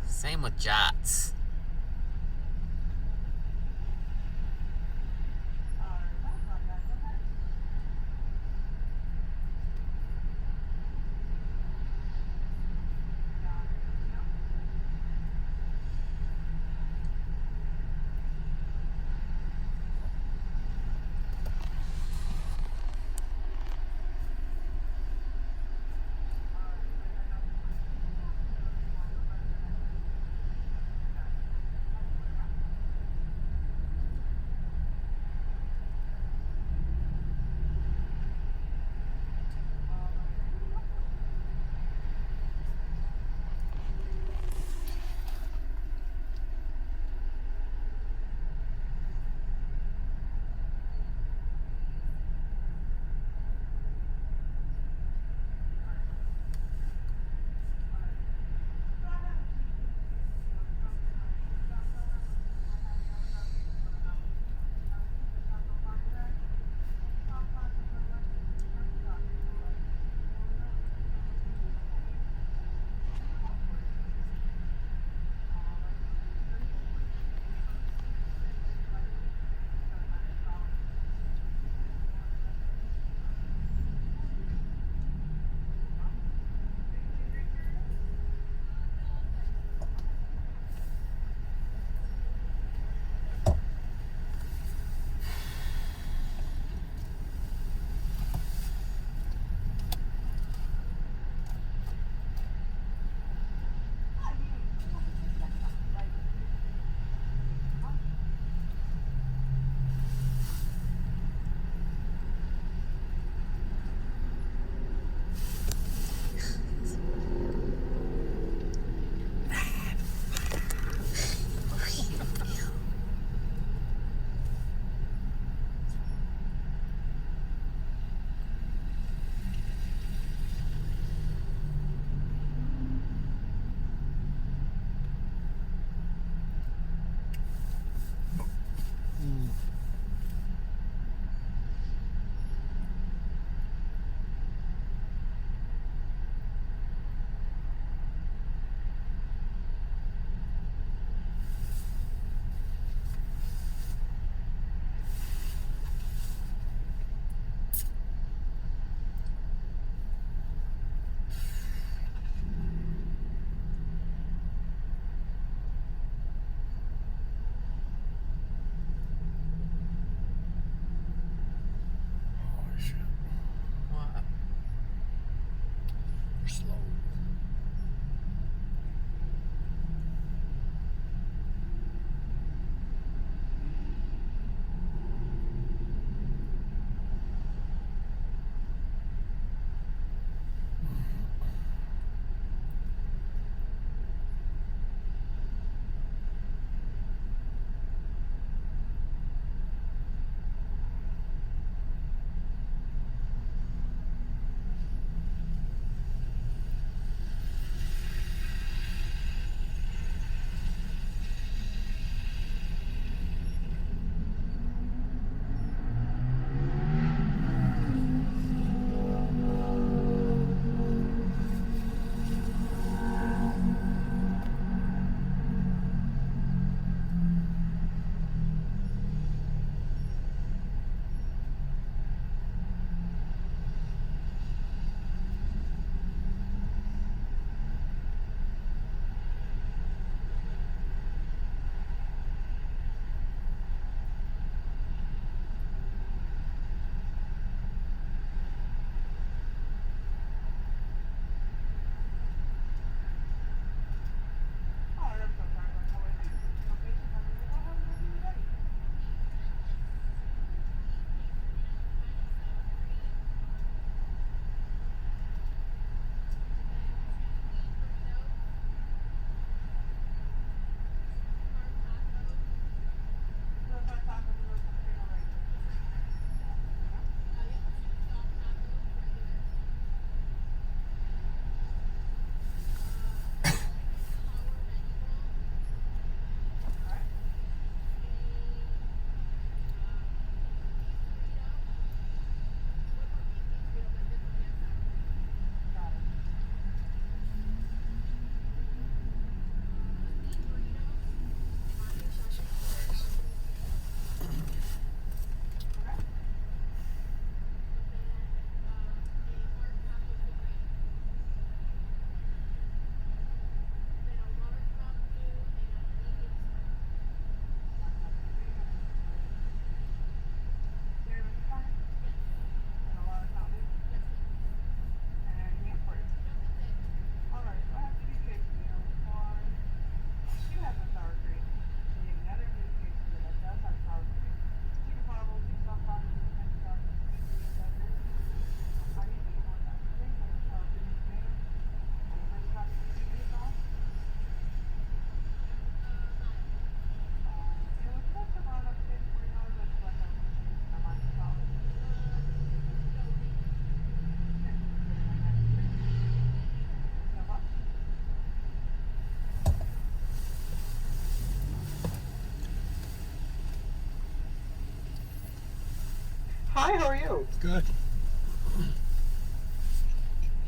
Same with Jats. Hi, how are you? Good.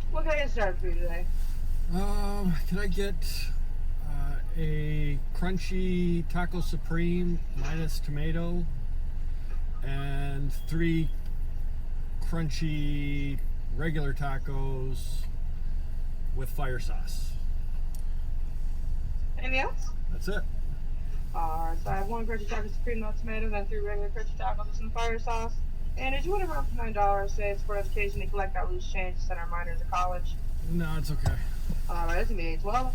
What can I get started for you today? Can I get a crunchy taco supreme minus tomato and 3 crunchy regular tacos with fire sauce? Anything else? That's it. Alright, so I have 1 crunchy taco supreme, no tomato, then 3 regular crunchy tacos with some fire sauce. And did you want to run for $9? Say it's for education to collect that loose change to send our minors to college. No, it's okay. Alright, that's me. 12.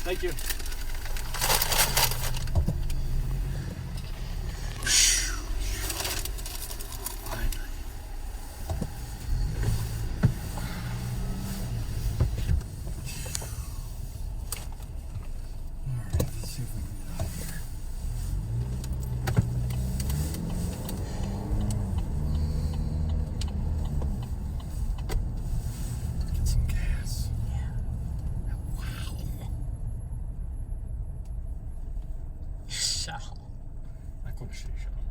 Thank you. Ecco la sciscia.